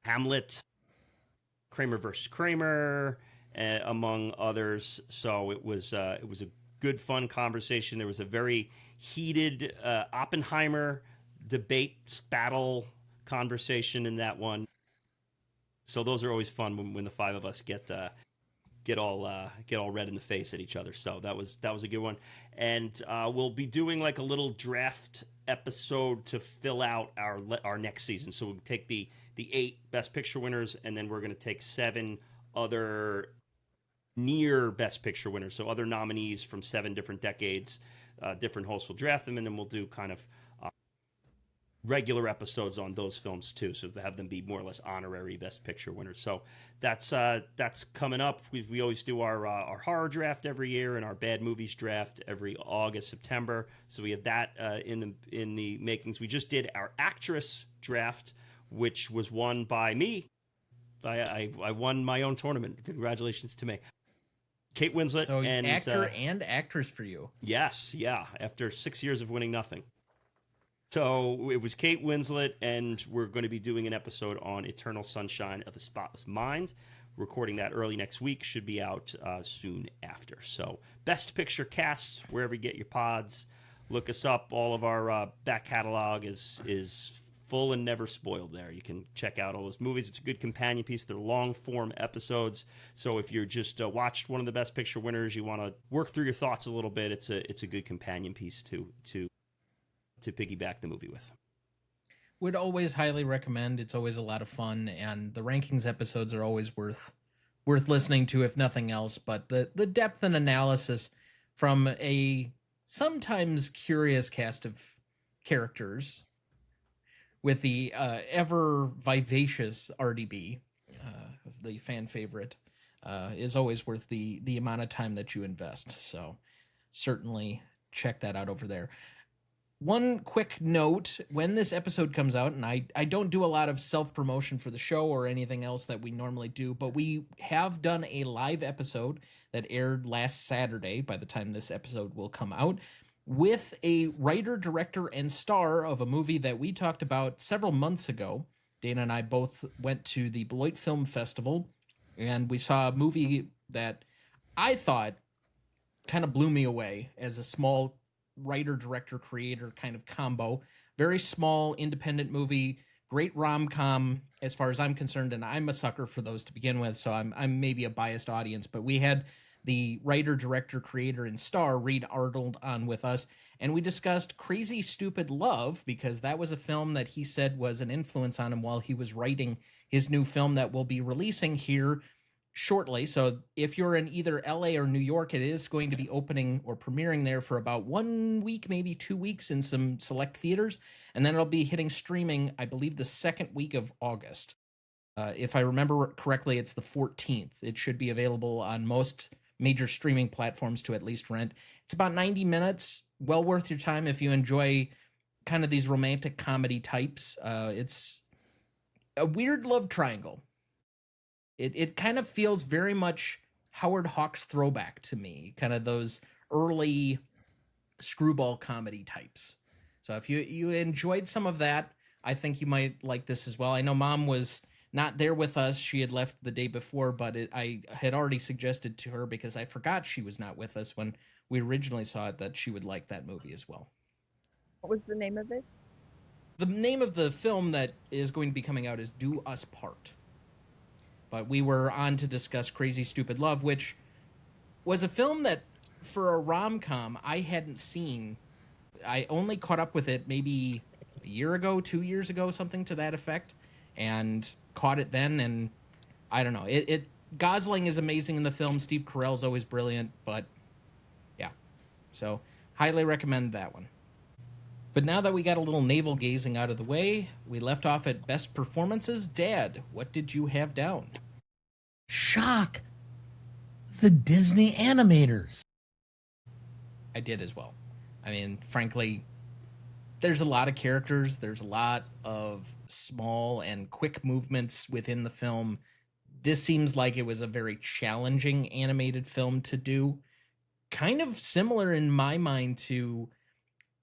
Hamlet, Kramer versus Kramer, among others. So it was a good, fun conversation. There was a very heated Oppenheimer debate battle conversation in that one. So those are always fun when the 5 of us get all red in the face at each other. So that was a good one. And we'll be doing like a little draft episode to fill out our next season. So we'll take the 8 Best Picture winners, and then we're going to take 7 other near Best Picture winners. So other nominees from 7 different decades. Different hosts will draft them, and then we'll do kind of regular episodes on those films too, so to have them be more or less honorary Best Picture winners. So that's coming up. We always do our horror draft every year and our bad movies draft every August, September. So we have that in the makings. We just did our actress draft, which was won by me. I won my own tournament. Congratulations to me. Kate Winslet. So and actor and actress for you. Yes, yeah. After 6 years of winning nothing. So it was Kate Winslet, and we're going to be doing an episode on Eternal Sunshine of the Spotless Mind. Recording that early next week, should be out soon after. So Best Picture Cast, wherever you get your pods. Look us up. All of our back catalog is full and never spoiled there. You can check out all those movies. It's a good companion piece. They're long-form episodes. So if you're just watched one of the Best Picture winners, you want to work through your thoughts a little bit, it's a good companion piece to piggyback the movie with. Would always highly recommend. It's always a lot of fun, and the rankings episodes are always worth listening to, if nothing else. But the depth and analysis from a sometimes curious cast of characters with the ever vivacious RDB, the fan favorite, is always worth the amount of time that you invest. So certainly check that out over there. One quick note, when this episode comes out, and I don't do a lot of self-promotion for the show or anything else that we normally do, but we have done a live episode that aired last Saturday, by the time this episode will come out, with a writer, director, and star of a movie that we talked about several months ago. Dana and I both went to the Beloit Film Festival, and we saw a movie that I thought kind of blew me away as a small writer, director, creator kind of combo. Very small, independent movie, great rom-com as far as I'm concerned, and I'm a sucker for those to begin with, so I'm maybe a biased audience, but we had the writer, director, creator, and star Reed Arnold on with us, and we discussed Crazy Stupid Love, because that was a film that he said was an influence on him while he was writing his new film that we'll be releasing here shortly. So if you're in either LA or New York, it is going to be opening or premiering there for about 1 week, maybe 2 weeks in some select theaters. And then it'll be hitting streaming, I believe, the second week of August. If I remember correctly, it's the 14th. It should be available on most major streaming platforms to at least rent. It's about 90 minutes. Well worth your time if you enjoy kind of these romantic comedy types. It's a weird love triangle. It kind of feels very much Howard Hawks throwback to me, kind of those early screwball comedy types. So if you enjoyed some of that, I think you might like this as well. I know Mom was not there with us. She had left the day before, but I had already suggested to her, because I forgot she was not with us when we originally saw it, that she would like that movie as well. What was the name of it? The name of the film that is going to be coming out is Do Us Part. But we were on to discuss Crazy Stupid Love, which was a film that, for a rom-com, I hadn't seen. I only caught up with it maybe a year ago, 2 years ago, something to that effect, and caught it then. And I don't know. Gosling is amazing in the film. Steve Carell's always brilliant, but yeah. So highly recommend that one. But now that we got a little navel gazing out of the way, we left off at best performances. Dad, what did you have down? Shock. The Disney animators. I did as well. I mean, frankly, there's a lot of characters. There's a lot of small and quick movements within the film. This seems like it was a very challenging animated film to do. Kind of similar in my mind to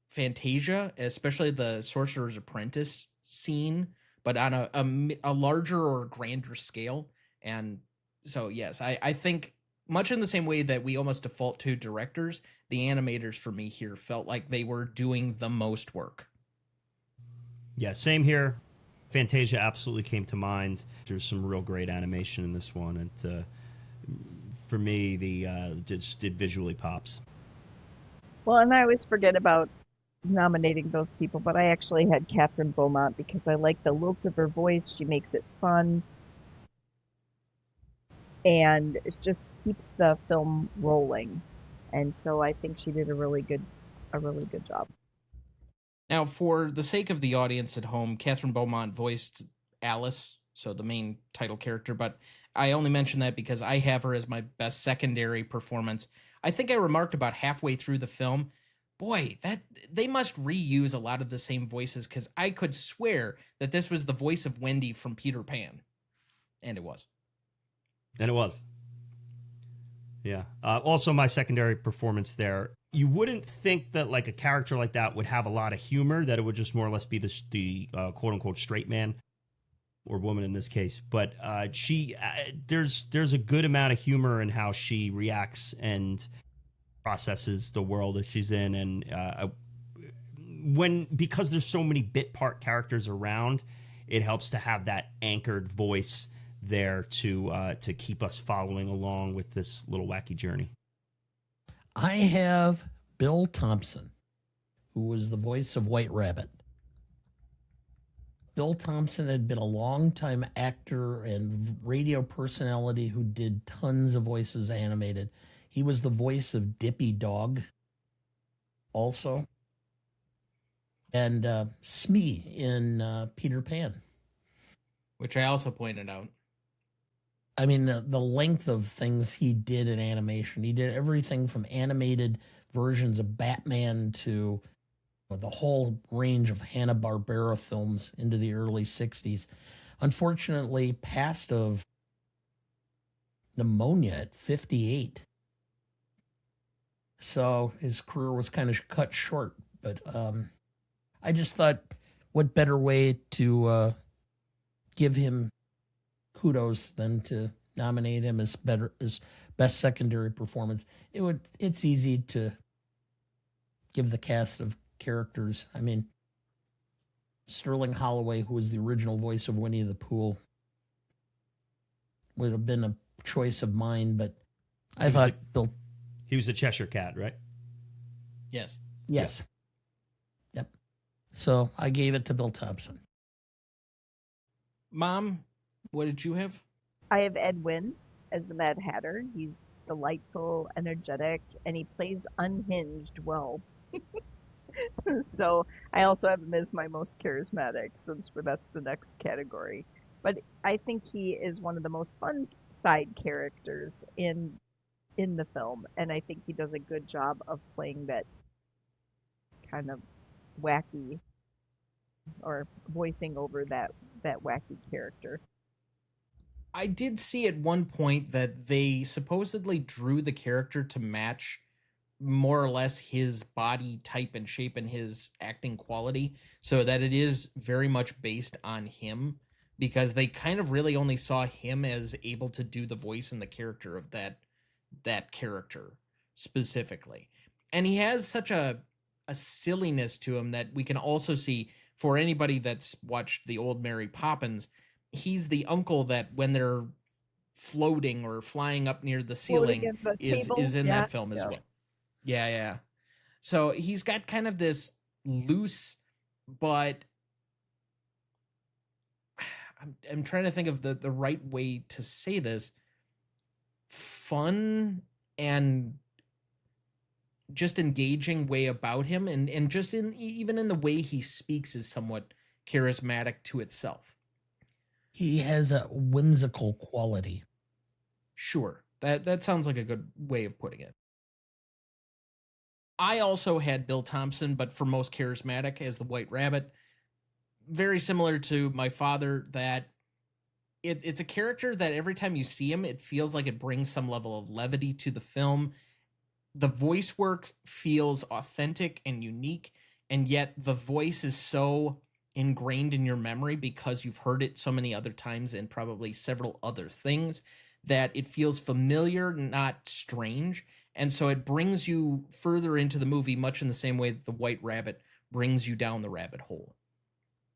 Fantasia, especially the Sorcerer's Apprentice scene, but on a larger or grander scale. And so, yes, I think much in the same way that we almost default to directors, the animators for me here felt like they were doing the most work. Yeah, same here. Fantasia absolutely came to mind. There's some real great animation in this one, and for me, the just did visually pops. Well, and I always forget about nominating those people, but I actually had Catherine Beaumont because I like the lilt of her voice. She makes it fun, and it just keeps the film rolling. And so I think she did a really good job. Now, for the sake of the audience at home, Catherine Beaumont voiced Alice, so the main title character, but I only mention that because I have her as my best secondary performance. I think I remarked about halfway through the film, boy, that they must reuse a lot of the same voices, because I could swear that this was the voice of Wendy from Peter Pan. And it was. And it was. Yeah. Also, my secondary performance there, you wouldn't think that like a character like that would have a lot of humor, that it would just more or less be the quote unquote straight man or woman in this case. But there's a good amount of humor in how she reacts and processes the world that she's in. And because there's so many bit part characters around, it helps to have that anchored voice there to keep us following along with this little wacky journey. I have Bill Thompson, who was the voice of White Rabbit. Bill Thompson had been a longtime actor and radio personality who did tons of voices animated. He was the voice of Dippy Dog also. And Smee in Peter Pan. Which I also pointed out. I mean, the length of things he did in animation. He did everything from animated versions of Batman to the whole range of Hanna-Barbera films into the early 60s. Unfortunately, passed of pneumonia at 58. So his career was kind of cut short. But I just thought, what better way to give him kudos than to nominate him as best secondary performance. It's easy to give the cast of characters. I mean, Sterling Holloway, who was the original voice of Winnie the Pooh, would have been a choice of mine, but I thought Bill. He was the Cheshire Cat, right? Yes. Yes. Yep. So I gave it to Bill Thompson. Mom, what did you have? I have Edwin, as the Mad Hatter. He's delightful, energetic, and he plays unhinged well. So I also have him as my most charismatic, since that's the next category. But I think he is one of the most fun side characters in the film, and I think he does a good job of playing that kind of wacky, or voicing over that wacky character. I did see at one point that they supposedly drew the character to match more or less his body type and shape and his acting quality, so that it is very much based on him, because they kind of really only saw him as able to do the voice and the character of that character specifically. And he has such a silliness to him that we can also see for anybody that's watched the old Mary Poppins. He's the uncle that when they're floating or flying up near the Floating ceiling in the is table, in yeah, that film as yeah. well. Yeah, yeah. So he's got kind of this loose, but I'm trying to think of the right way to say this. Fun and just engaging way about him, and just in even in the way he speaks is somewhat charismatic to itself. He has a whimsical quality. Sure. That sounds like a good way of putting it. I also had Bill Thompson, but for most charismatic as the White Rabbit. Very similar to my father, that it's a character that every time you see him, it feels like it brings some level of levity to the film. The voice work feels authentic and unique, and yet the voice is so ingrained in your memory because you've heard it so many other times and probably several other things, that it feels familiar, not strange. And so it brings you further into the movie, much in the same way that the White Rabbit brings you down the rabbit hole.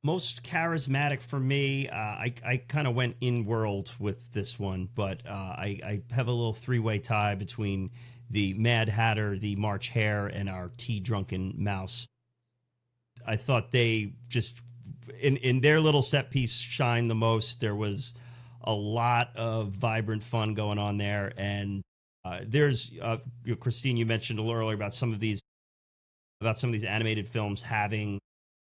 Most charismatic for me, I kind of went in world with this one, but I have a little three-way tie between the Mad Hatter, the March Hare, and our tea drunken mouse. I thought they just in their little set piece shine the most. There was a lot of vibrant fun going on there, and there's Christine, you mentioned a little earlier about some of these animated films having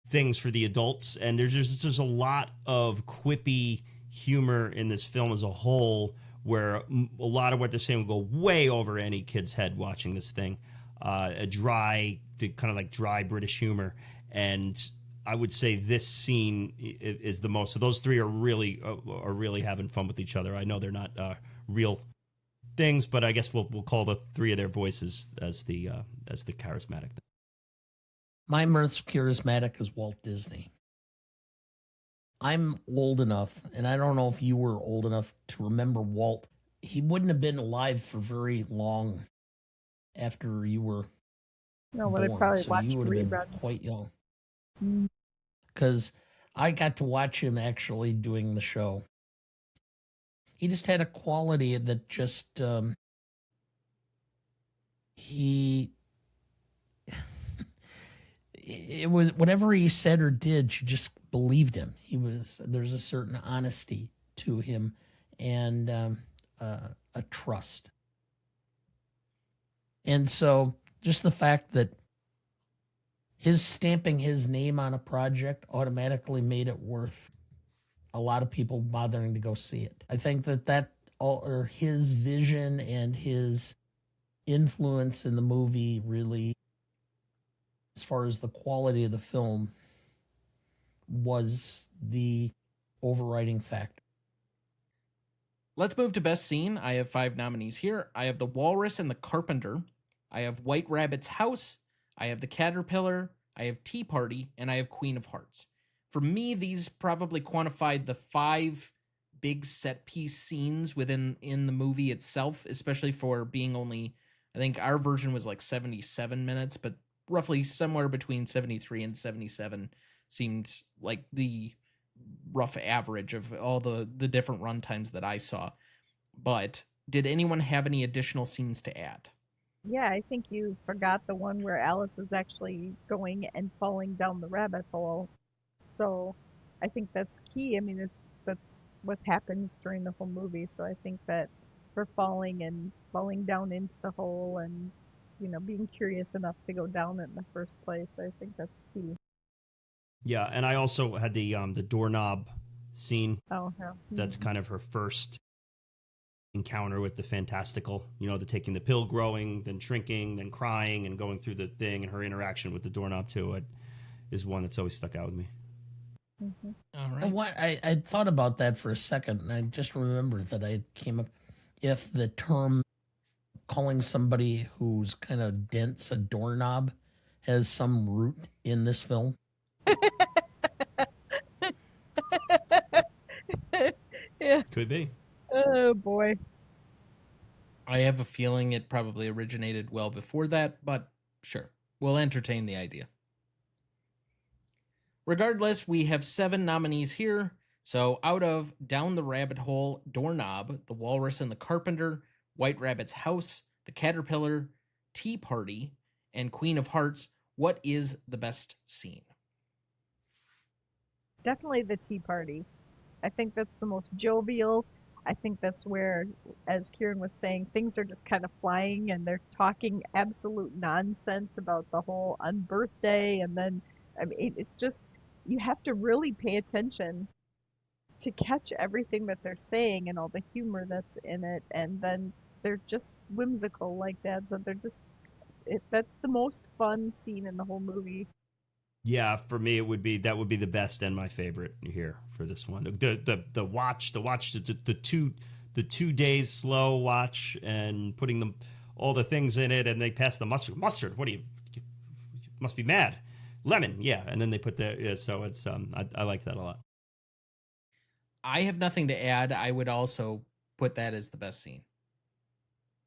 things for the adults, and there's a lot of quippy humor in this film as a whole, where a lot of what they're saying will go way over any kid's head watching this thing. A dry, kind of like dry British humor, and I would say this scene is the most. So those three are really having fun with each other. I know they're not real things, but I guess we'll call the three of their voices as the charismatic thing. My most charismatic is Walt Disney. I'm old enough, and I don't know if you were old enough to remember Walt. He wouldn't have been alive for very long after you were No, but I born, probably so watched you would have been reruns. quite young. Mm. Because I got to watch him actually doing the show. He just had a quality that just he it was whatever he said or did, you just believed him. There's a certain honesty to him, and a trust. And so just the fact that his stamping his name on a project automatically made it worth a lot of people bothering to go see it. I think or his vision and his influence in the movie really, as far as the quality of the film, was the overriding factor. Let's move to Best Scene. I have 5 nominees here. I have The Walrus and the Carpenter. I have White Rabbit's House. I have The Caterpillar. I have Tea Party. And I have Queen of Hearts. For me, these probably quantified the 5 big set piece scenes in the movie itself, especially for being only, I think our version was like 77 minutes, but roughly somewhere between 73 and 77 seemed like the rough average of all the different run times that I saw. But did anyone have any additional scenes to add? Yeah, I think you forgot the one where Alice is actually going and falling down the rabbit hole. So I think that's key. I mean, that's what happens during the whole movie. So I think that for falling down into the hole and, being curious enough to go down it in the first place. I think that's key. Yeah, and I also had the doorknob scene. Oh, yeah. That's kind of her first encounter with the fantastical. The taking the pill, growing, then shrinking, then crying, and going through the thing, and her interaction with the doorknob too is one that's always stuck out with me. Mm-hmm. All right. And what I thought about that for a second, and I just remembered that I came up if the term calling somebody who's kind of dense a doorknob has some root in this film. Yeah. Could be. Oh boy. I have a feeling it probably originated well before that, but sure, we'll entertain the idea. Regardless, we have 7 nominees here. So out of Down the Rabbit Hole, Doorknob, The Walrus and the Carpenter, White Rabbit's House, The Caterpillar, Tea Party, and Queen of Hearts, what is the best scene? Definitely the tea party. I think that's the most jovial. I think that's where, as Kieran was saying, things are just kind of flying and they're talking absolute nonsense about the whole unbirthday. And then, I mean, it's just, you have to really pay attention to catch everything that they're saying and all the humor that's in it. And then they're just whimsical, like Dad said. They're just, that's the most fun scene in the whole movie. Yeah, for me it would be the best and my favorite here for this one. The watch, the 2 days slow watch and putting them all the things in it, and they pass the mustard. What do you must be mad? Lemon, yeah, and then they put so it's I like that a lot. I have nothing to add. I would also put that as the best scene.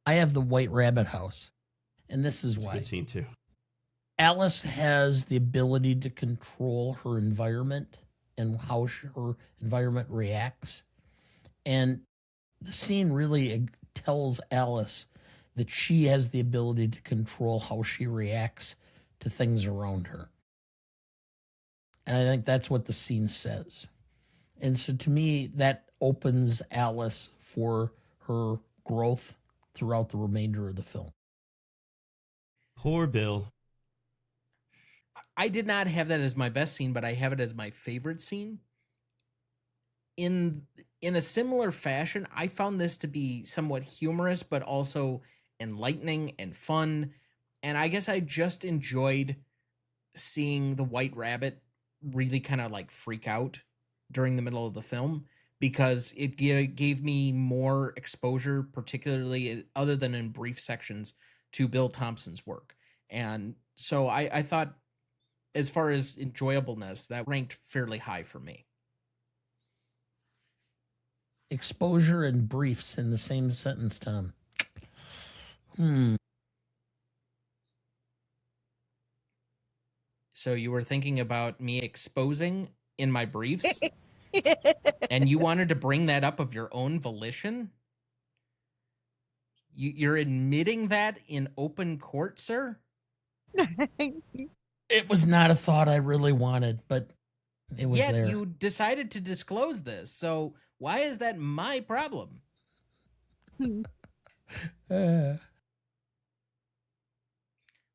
I have the White Rabbit House, and this is It's a why. good scene too. Alice has the ability to control her environment and how her environment reacts. And the scene really tells Alice that she has the ability to control how she reacts to things around her. And I think that's what the scene says. And so to me, that opens Alice for her growth throughout the remainder of the film. Poor Bill. I did not have that as my best scene, but I have it as my favorite scene. In a similar fashion, I found this to be somewhat humorous, but also enlightening and fun. And I guess I just enjoyed seeing the White Rabbit really kind of like freak out during the middle of the film, because it gave me more exposure, particularly other than in brief sections, to Bill Thompson's work. And so I thought, as far as enjoyableness, that ranked fairly high for me. Exposure and briefs in the same sentence, Tom. So you were thinking about me exposing in my briefs, and you wanted to bring that up of your own volition? You're admitting that in open court, sir? It was not a thought I really wanted, but it was Yet there. you decided to disclose this, so why is that my problem?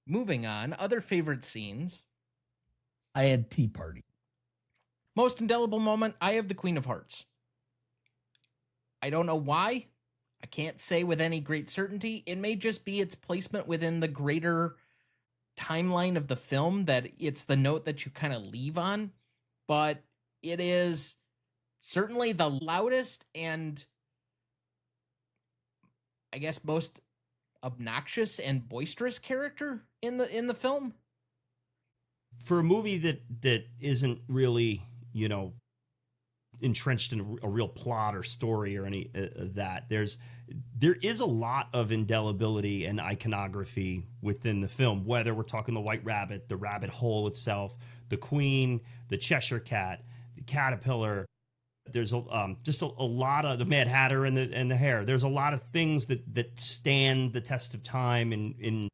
Moving on, other favorite scenes. I had Tea Party. Most indelible moment, I have the Queen of Hearts. I don't know why. I can't say with any great certainty. It may just be its placement within the greater timeline of the film, that it's the note that you kind of leave on, but it is certainly the loudest and I guess most obnoxious and boisterous character in the film. For a movie that isn't really, entrenched in a real plot or story or any that, there is a lot of indelibility and iconography within the film, whether we're talking the White Rabbit, the rabbit hole itself, the Queen, the Cheshire Cat, the Caterpillar. There's just a lot of the Mad Hatter and the Hare. There's a lot of things that stand the test of time in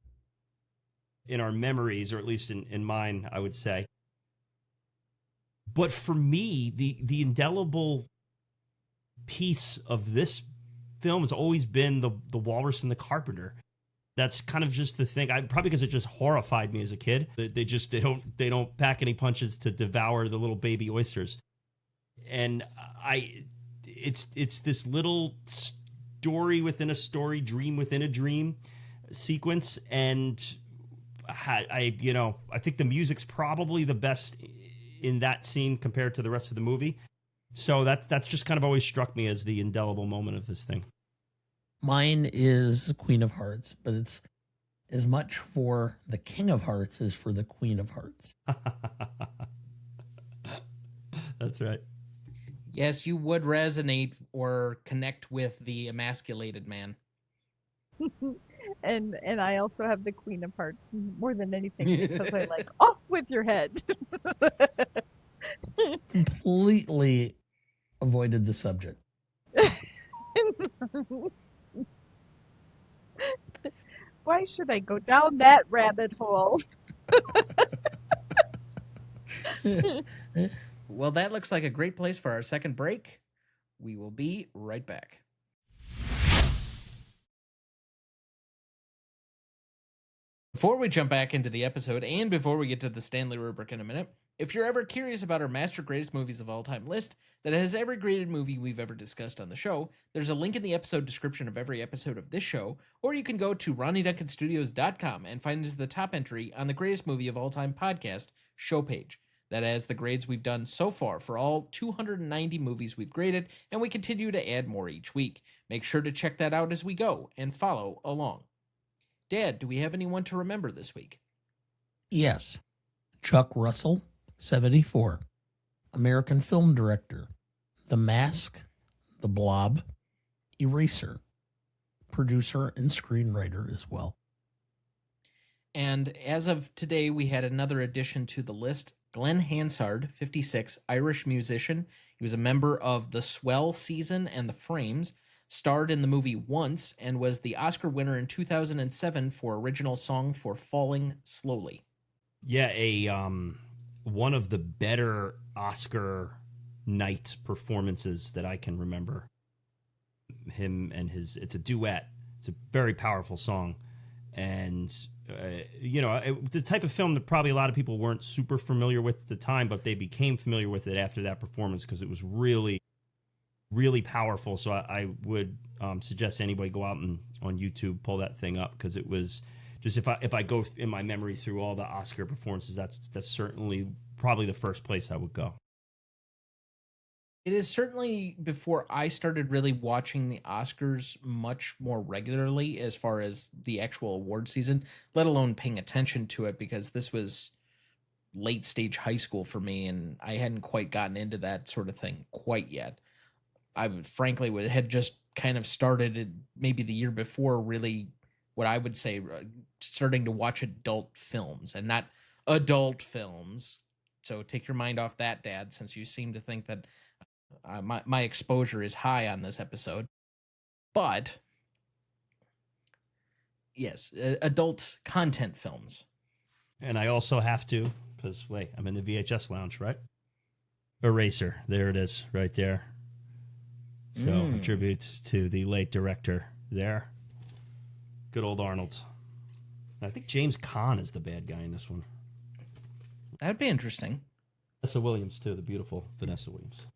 our memories, or at least in mine, I would say. But for me, the indelible piece of this film has always been the walrus and the carpenter. That's kind of just the thing. Probably because it just horrified me as a kid. They don't pack any punches to devour the little baby oysters. And it's this little story within a story, dream within a dream sequence, and I think the music's probably the best in that scene compared to the rest of the movie. So that's just kind of always struck me as the indelible moment of this thing. Mine is Queen of Hearts, but it's as much for the King of Hearts as for the Queen of Hearts. That's right. Yes, you would resonate or connect with the emasculated man. And I also have the Queen of Hearts more than anything because I like off with your head. Completely avoided the subject. Why should I go down that rabbit hole? Well, that looks like a great place for our second break. We will be right back. Before we jump back into the episode, and before we get to the Stanley rubric in a minute, if you're ever curious about our Master Greatest Movies of All Time list that has every graded movie we've ever discussed on the show, there's a link in the episode description of every episode of this show, or you can go to RonnieDuncanStudios.com and find us the top entry on the Greatest Movie of All Time podcast show page. That has the grades we've done so far for all 290 movies we've graded, and we continue to add more each week. Make sure to check that out as we go and follow along. Dad, do we have anyone to remember this week? Yes. Chuck Russell, 74. American film director. The Mask, The Blob, Eraser. Producer and screenwriter as well. And as of today, we had another addition to the list. Glenn Hansard, 56, Irish musician. He was a member of the Swell season and the Frames, starred in the movie once, and was the Oscar winner in 2007 for original song for Falling Slowly. Yeah, one of the better Oscar night performances that I can remember. Him and it's a duet. It's a very powerful song. And the type of film that probably a lot of people weren't super familiar with at the time, but they became familiar with it after that performance because it was really, really powerful. So I would suggest anybody go out and on YouTube pull that thing up, because it was just, if I go in my memory through all the Oscar performances, that's certainly probably the first place I would go. It is certainly before I started really watching the Oscars much more regularly as far as the actual award season, let alone paying attention to it, because this was late stage high school for me and I hadn't quite gotten into that sort of thing quite yet. I frankly had just kind of started maybe the year before, really what I would say starting to watch adult films and not adult films. So take your mind off that, Dad, since you seem to think that my exposure is high on this episode. But yes, adult content films. And I also have to, because wait, I'm in the VHS lounge, right? Eraser, there it is, right there. So a tribute to the late director there. Good old Arnold. I think James Caan is the bad guy in this one. That'd be interesting. Vanessa Williams, too, the beautiful Vanessa Williams.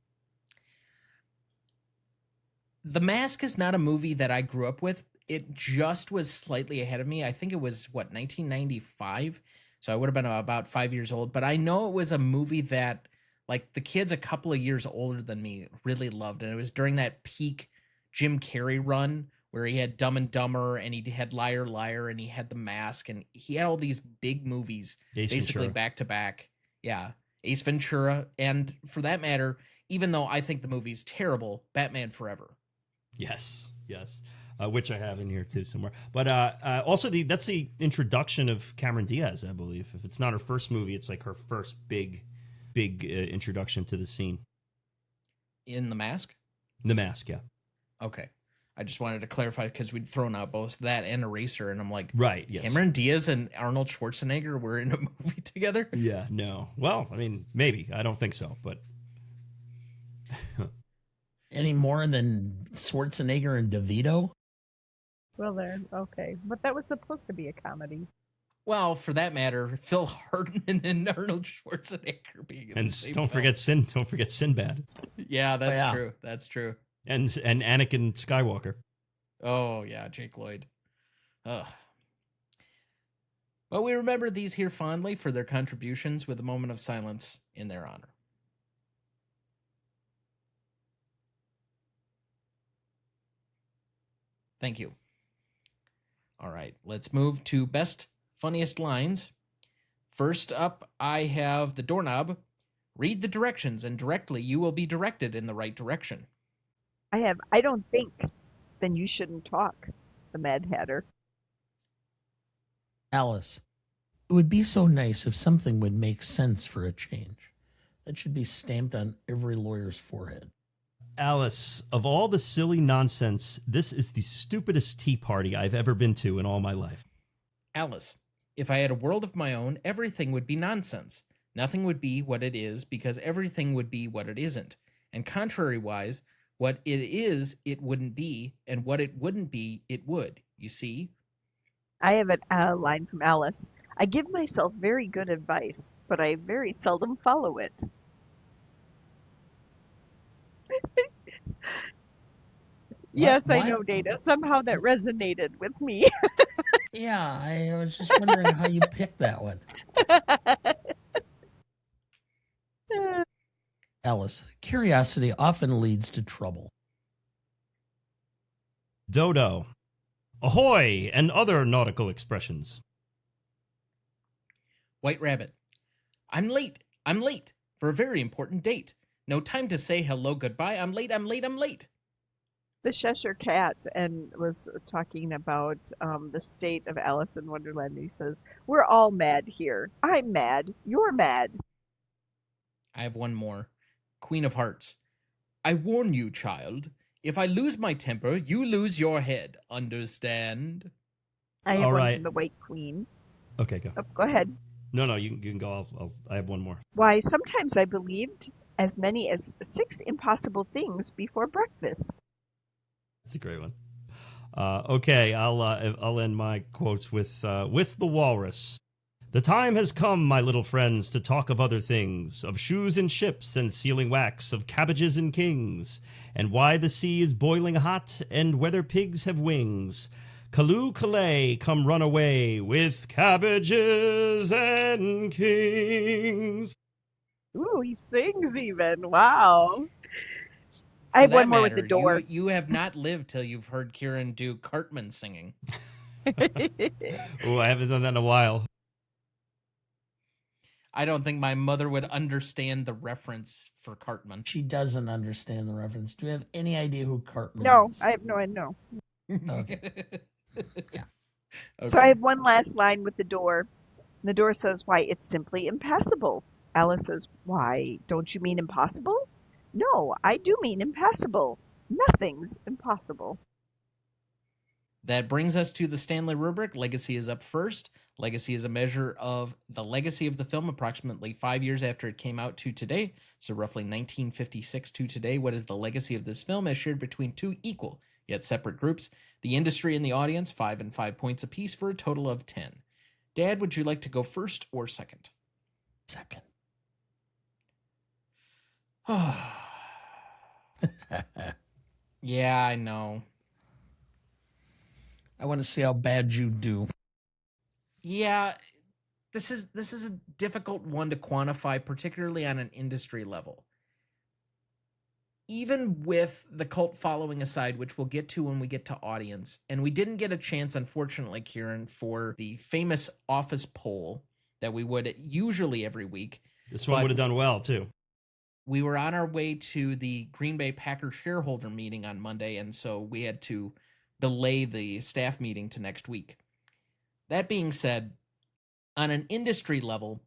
The Mask is not a movie that I grew up with. It just was slightly ahead of me. I think it was, 1995? So I would have been about 5 years old. But I know it was a movie that, like, the kids a couple of years older than me really loved. And it was during that peak Jim Carrey run where he had Dumb and Dumber and he had Liar Liar and he had The Mask. And he had all these big movies basically back to back. Yeah, Ace Ventura. And for that matter, even though I think the movie's terrible, Batman Forever. Yes. Which I have in here too somewhere. But also that's the introduction of Cameron Diaz, I believe. If it's not her first movie, it's like her first big introduction to the scene. In The Mask? The Mask, yeah. Okay. I just wanted to clarify because we'd thrown out both that and Eraser, and I'm like, right, yes. Cameron Diaz and Arnold Schwarzenegger were in a movie together? Yeah, no. Well, I mean, maybe. I don't think so, but... Any more than Schwarzenegger and DeVito? Well, there. Okay, but that was supposed to be a comedy. Well, for that matter, Phil Hartman and Arnold Schwarzenegger being in And the same don't film. forget Sinbad Yeah, that's yeah. true. That's true. and Anakin Skywalker. Oh, yeah, Jake Lloyd. Ugh. But we remember these here fondly for their contributions with a moment of silence in their honor. Thank you. All right, let's move to best funniest lines. First up, I have the doorknob. Read the directions, and directly you will be directed in the right direction. I don't think. Then you shouldn't talk. The Mad Hatter. Alice, it would be so nice if something would make sense for a change. That should be stamped on every lawyer's forehead. Alice, of all the silly nonsense, this is the stupidest tea party I've ever been to in all my life. Alice, if I had a world of my own, everything would be nonsense. Nothing would be what it is because everything would be what it isn't. And contrary-wise, what it is, it wouldn't be, and what it wouldn't be, it would. You see? I have a line from Alice. I give myself very good advice, but I very seldom follow it. Yes, I What? know, Dana. Somehow that resonated with me. Yeah, I was just wondering how you picked that one. Alice, curiosity often leads to trouble. Dodo. Ahoy! And other nautical expressions. White Rabbit. I'm late. I'm late. For a very important date. No time to say hello, goodbye. I'm late, I'm late, I'm late. The Cheshire Cat and was talking about the state of Alice in Wonderland. He says, "We're all mad here. I'm mad. You're mad." I have one more. Queen of Hearts. I warn you, child. If I lose my temper, you lose your head. Understand? I have All one right. from the White Queen. Okay, go. Oh, go ahead. No, you can go. I have one more. Why, sometimes I believed as many as 6 impossible things before breakfast. That's a great one. Okay, I'll end my quotes with the walrus. The time has come, my little friends, to talk of other things, of shoes and ships and sealing wax, of cabbages and kings, and why the sea is boiling hot, and whether pigs have wings. Callooh, Calais, come run away with cabbages and kings. Ooh, he sings even. Wow. I For have that one more with the matter, door. You have not lived till you've heard Kieran do Cartman singing. Oh, I haven't done that in a while. I don't think my mother would understand the reference for Cartman. She doesn't understand the reference. Do you have any idea who Cartman No, is? I have no idea. Okay. Yeah. Okay. So I have one last line with the door. The door says, "Why, it's simply impassable." Alice says, "Why, don't you mean impossible?" "No, I do mean impassable. Nothing's impossible." That brings us to the Stanley rubric. Legacy is up first. Legacy is a measure of the legacy of the film approximately 5 years after it came out to today. So roughly 1956 to today. What is the legacy of this film as shared between two equal yet separate groups? The industry and the audience, 5 and 5 points apiece for a total of 10. Dad, would you like to go first or second? Second. Yeah, I know. I want to see how bad you do. Yeah, this is a difficult one to quantify, particularly on an industry level. Even with the cult following aside, which we'll get to when we get to audience, and we didn't get a chance, unfortunately, Kieran, for the famous office poll that we would usually every week. This one But would have done well, too. we were on our way to the Green Bay Packers shareholder meeting on Monday, and so we had to delay the staff meeting to next week. That being said, on an industry level,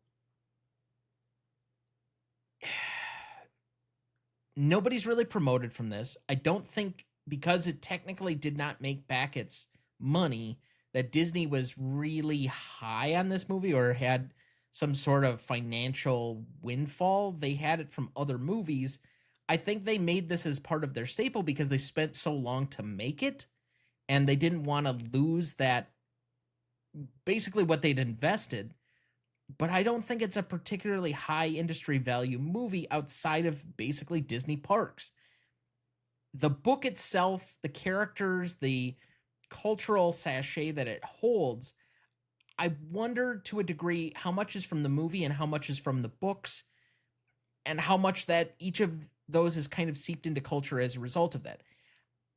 nobody's really promoted from this. I don't think, because it technically did not make back its money, that Disney was really high on this movie or had some sort of financial windfall. They had it from other movies. I think they made this as part of their staple because they spent so long to make it, and they didn't want to lose that, basically what they'd invested. But I don't think it's a particularly high industry value movie outside of basically Disney parks. The book itself, the characters, the cultural sachet that it holds, I wonder to a degree how much is from the movie and how much is from the books, and how much that each of those is kind of seeped into culture as a result of that.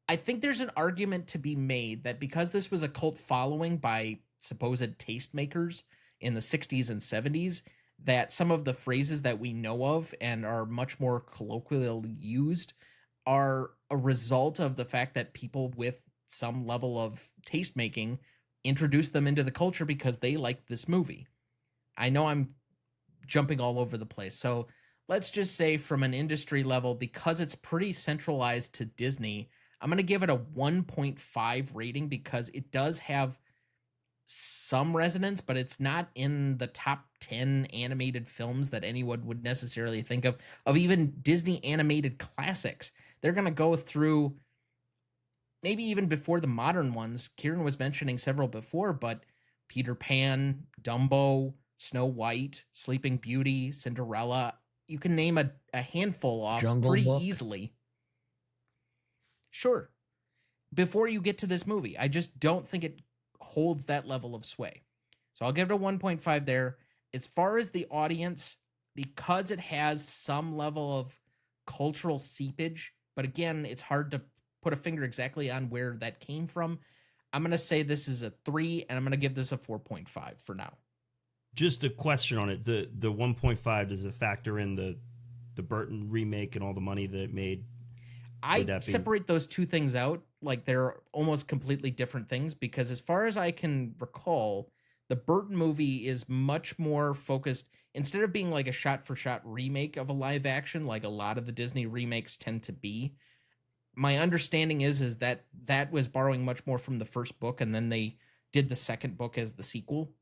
I think there's an argument to be made that because this was a cult following by supposed tastemakers in the 60s and 70s, that some of the phrases that we know of and are much more colloquially used are a result of the fact that people with some level of taste making introduced them into the culture because they liked this movie. I know I'm jumping all over the place. So let's just say from an industry level, because it's pretty centralized to Disney, I'm going to give it a 1.5 rating because it does have some resonance, but it's not in the top 10 animated films that anyone would necessarily think of even Disney animated classics. They're going to go through maybe even before the modern ones. Kieran was mentioning several before, but Peter Pan, Dumbo, Snow White, Sleeping Beauty, Cinderella. You can name a handful off Jungle pretty Book. easily. Sure. Before you get to this movie, I just don't think it holds that level of sway. So I'll give it a 1.5 there. As far as the audience, because it has some level of cultural seepage, but again, it's hard to put a finger exactly on where that came from, I'm going to say this is a 3, and I'm going to give this a 4.5 for now. Just a question on it. The 1.5, does it factor in the Burton remake and all the money that it made? I separate those two things out like they're almost completely different things, because as far as I can recall, the Burton movie is much more focused, instead of being like a shot-for-shot remake of a live action like a lot of the Disney remakes tend to be. My understanding is that was borrowing much more from the first book, and then they did the second book as the sequel,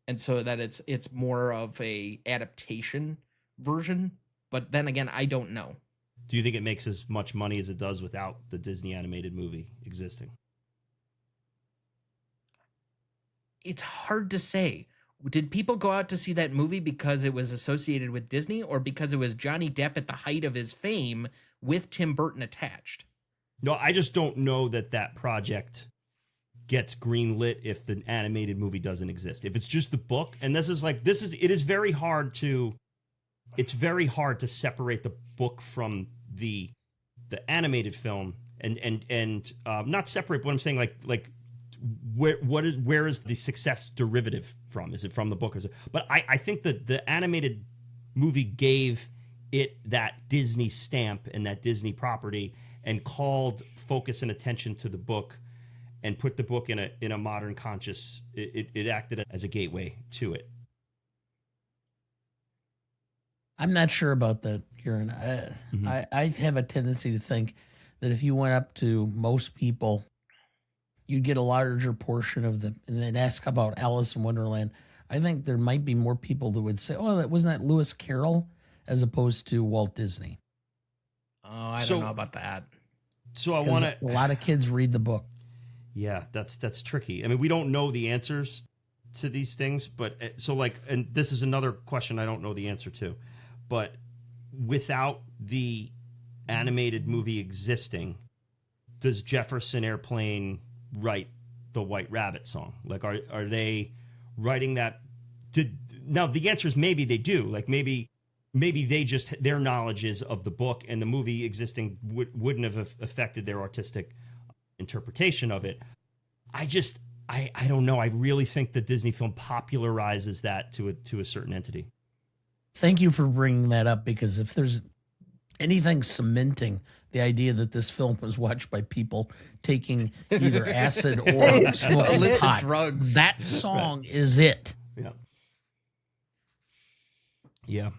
and so that it's more of a adaptation version. But then again, I don't know. Do you think it makes as much money as it does without the Disney animated movie existing? It's hard to say. Did people go out to see that movie because it was associated with Disney, or because it was Johnny Depp at the height of his fame with Tim Burton attached? No, I just don't know that project gets greenlit if the animated movie doesn't exist. If it's just the book, and it is very hard to separate the book from the animated film, and not separate, but I'm saying like where is the success derivative from? Is it from the book? But I think that the animated movie gave it that Disney stamp and that Disney property, and called focus and attention to the book, and put the book in a modern conscious. It acted as a gateway to it. I'm not sure about that, Kieran. I have a tendency to think that if you went up to most people, you'd get a larger portion of them, and then ask about Alice in Wonderland. I think there might be more people that would say, "Oh, wasn't that Lewis Carroll," as opposed to Walt Disney. Oh, I don't know about that. So I want to. A lot of kids read the book. Yeah, that's tricky. I mean, we don't know the answers to these things, but and this is another question I don't know the answer to. But without the animated movie existing, does Jefferson Airplane write the White Rabbit song? Like, are they writing that? Now, the answer is maybe they do. Like, maybe they just, their knowledge is of the book, and the movie existing wouldn't have affected their artistic interpretation of it. I don't know. I really think the Disney film popularizes that to a certain entity. Thank you for bringing that up, because if there's anything cementing the idea that this film was watched by people taking either acid or smoking pot, drugs, that song is it. Yeah. Yeah.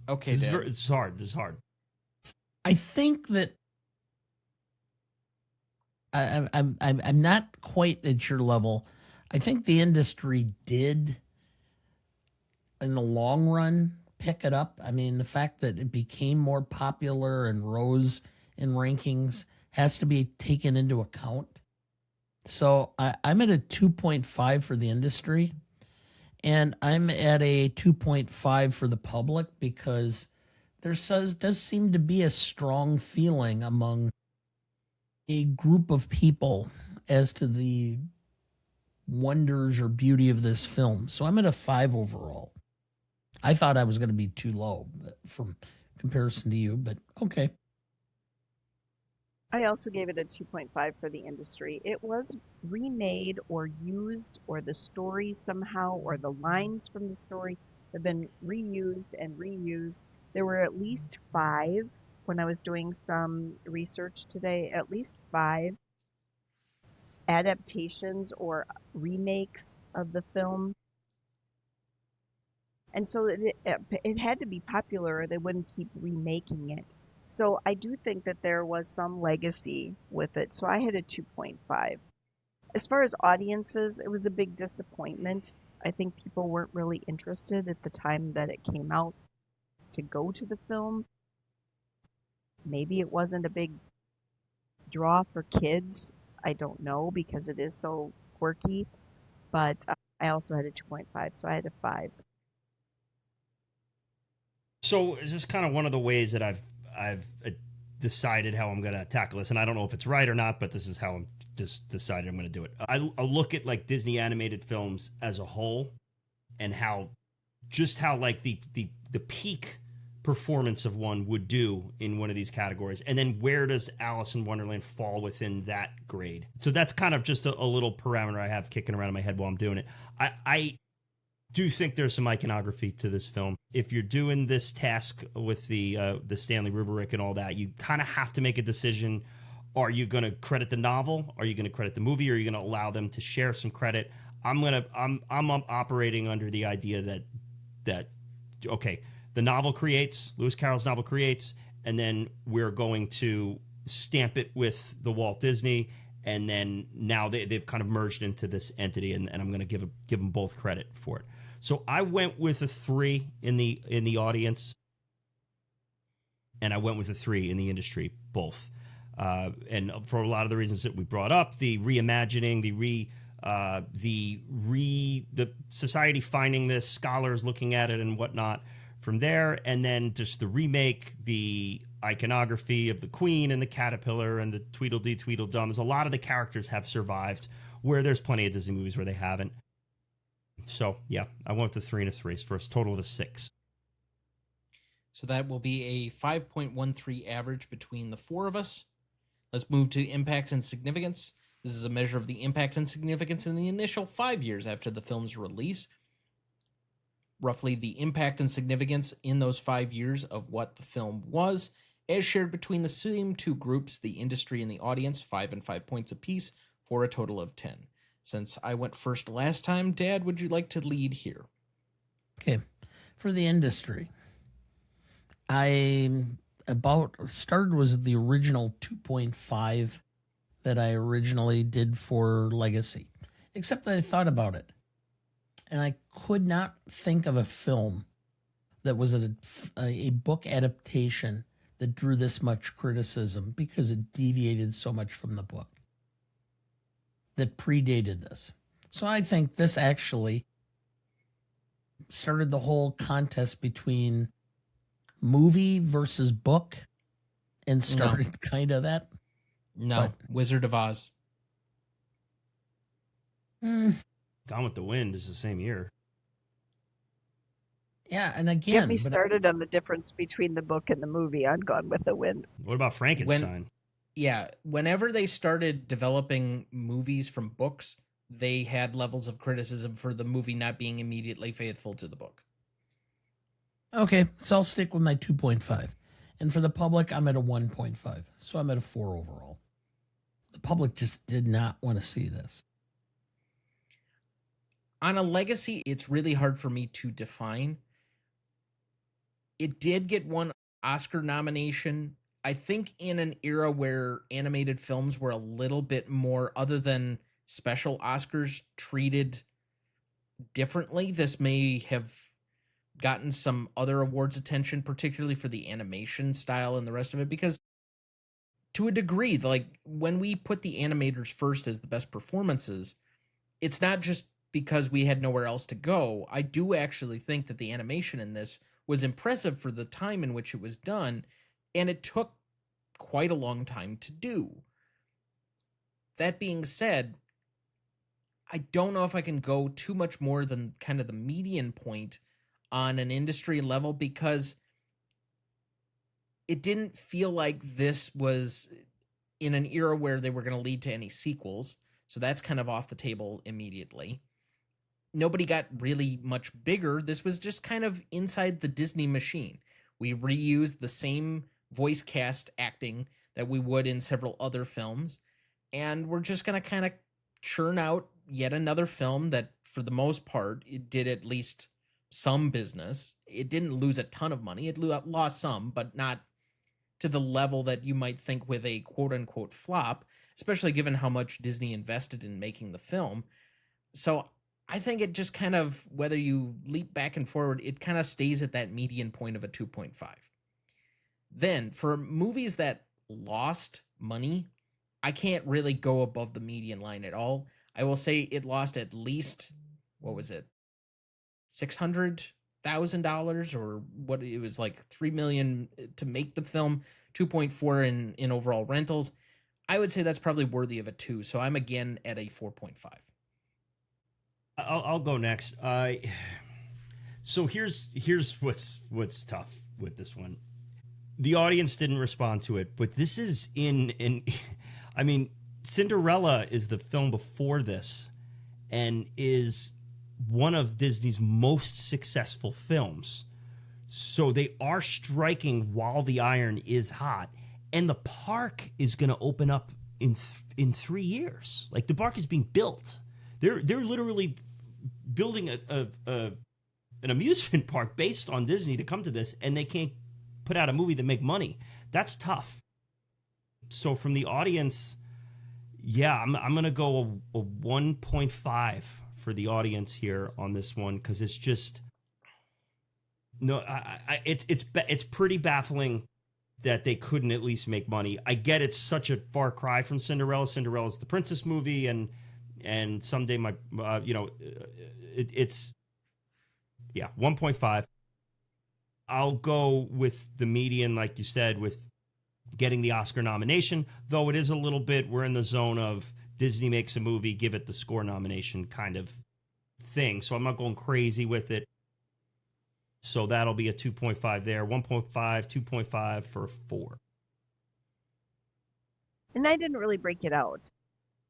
Okay, it's hard. This is hard. I think that I'm not quite at your level. I think the industry did, in the long run, pick it up. I mean, the fact that it became more popular and rose in rankings has to be taken into account. So I'm at a 2.5 for the industry, and I'm at a 2.5 for the public because does seem to be a strong feeling among a group of people as to the wonders or beauty of this film. So I'm at a 5 overall. I thought I was going to be too low from comparison to you, but okay. I also gave it a 2.5 for the industry. It was remade or used, or the story somehow, or the lines from the story have been reused and reused. There were at least 5 when I was doing some research today, at least 5 adaptations or remakes of the film. And so it had to be popular or they wouldn't keep remaking it. So I do think that there was some legacy with it. So I had a 2.5. As far as audiences, it was a big disappointment. I think people weren't really interested at the time that it came out to go to the film. Maybe it wasn't a big draw for kids. I don't know because it is so quirky. But I also had a 2.5, so I had a 5. So is this kind of one of the ways that I've decided how I'm going to tackle this, and I don't know if it's right or not, but this is how I'm just decided I'm going to do it. I'll look at like Disney animated films as a whole, and how like the peak performance of one would do in one of these categories, and then where does Alice in Wonderland fall within that grade. So that's kind of just a little parameter I have kicking around in my head while I'm doing it. I do think there's some iconography to this film. If you're doing this task with the Stanley Rubric and all that, you kind of have to make a decision. Are you going to credit the novel? Are you going to credit the movie? Or are you going to allow them to share some credit? I'm operating under the idea that okay, the novel creates, Lewis Carroll's novel creates, and then we're going to stamp it with the Walt Disney, and then now they've kind of merged into this entity, and I'm going to give them both credit for it. So I went with a 3 in the audience, and I went with a 3 in the industry, both. And for a lot of the reasons that we brought up, the reimagining, the society finding this, scholars looking at it and whatnot from there, and then just the remake, the iconography of the Queen and the caterpillar and the Tweedledee Tweedledums. A lot of the characters have survived, where there's plenty of Disney movies where they haven't. So yeah, I went with the 3 and a 3 for a total of a 6. So that will be a 5.13 average between the 4 of us. Let's move to impact and significance. This is a measure of the impact and significance in the initial 5 years after the film's release. Roughly the impact and significance in those 5 years of what the film was, as shared between the same 2 groups, the industry and the audience, 5 and 5 points apiece, for a total of 10. Since I went first last time, Dad, would you like to lead here? Okay. For the industry, I started was the original 2.5 that I originally did for Legacy, except that I thought about it. And I could not think of a film that was a book adaptation that drew this much criticism because it deviated so much from the book that predated this. So I think this actually started the whole contest between movie versus book and started kind of that. No, Wizard of Oz. Gone with the Wind is the same year. Yeah, and again, Get me started on the difference between the book and the movie on Gone with the Wind. What about Frankenstein? Whenever they started developing movies from books, they had levels of criticism for the movie not being immediately faithful to the book. Okay, so I'll stick with my 2.5. And for the public, I'm at a 1.5. So I'm at a 4 overall. The public just did not want to see this. On a Legacy, it's really hard for me to define. It did get one Oscar nomination. I think in an era where animated films were a little bit more, other than special Oscars, treated differently, this may have gotten some other awards attention, particularly for the animation style and the rest of it, because to a degree, like when we put the animators first as the best performances, it's not just because we had nowhere else to go. I do actually think that the animation in this was impressive for the time in which it was done, and it took quite a long time to do. That being said, I don't know if I can go too much more than kind of the median point on an industry level, because it didn't feel like this was in an era where they were going to lead to any sequels. So that's kind of off the table immediately. Nobody got really much bigger. This was just kind of inside the Disney machine. We reused the same voice cast acting that we would in several other films. And we're just going to kind of churn out yet another film that, for the most part, it did at least some business. It didn't lose a ton of money. It lost some, but not to the level that you might think with a quote-unquote flop, especially given how much Disney invested in making the film. So I think it just kind of, whether you leap back and forward, it kind of stays at that median point of a 2.5. Then, for movies that lost money, I can't really go above the median line at all. I will say it lost at least, what was it, $600,000, or what, it was like $3 million to make the film, 2.4 in overall rentals. I would say that's probably worthy of a 2, so I'm again at a 4.5. I'll go next. So here's what's tough with this one. The audience didn't respond to it, but this is in I mean, Cinderella is the film before this and is one of Disney's most successful films. So they are striking while the iron is hot, and the park is going to open up in 3 years. Like, the park is being built. They're literally building an amusement park based on Disney to come to this, and they can't put out a movie that make money. That's tough. So from the audience, yeah, I'm going to go a 1.5 for the audience here on this one, because it's just no. It's pretty baffling that they couldn't at least make money. I get it's such a far cry from Cinderella. Cinderella's the princess movie, and someday my it's 1.5. I'll go with the median, like you said, with getting the Oscar nomination, though it is a little bit, we're in the zone of Disney makes a movie, give it the score nomination kind of thing. So I'm not going crazy with it. So that'll be a 2.5 there, 1.5, 2.5 for a 4. And I didn't really break it out.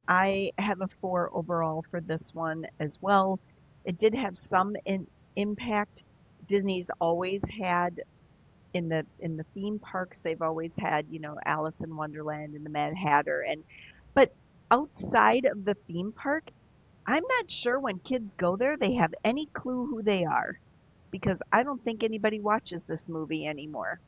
I have a 4 overall for this one as well. It did have some impact. Disney's always had in the theme parks, they've always had, Alice in Wonderland and the Mad Hatter, but outside of the theme park, I'm not sure when kids go there they have any clue who they are, because I don't think anybody watches this movie anymore.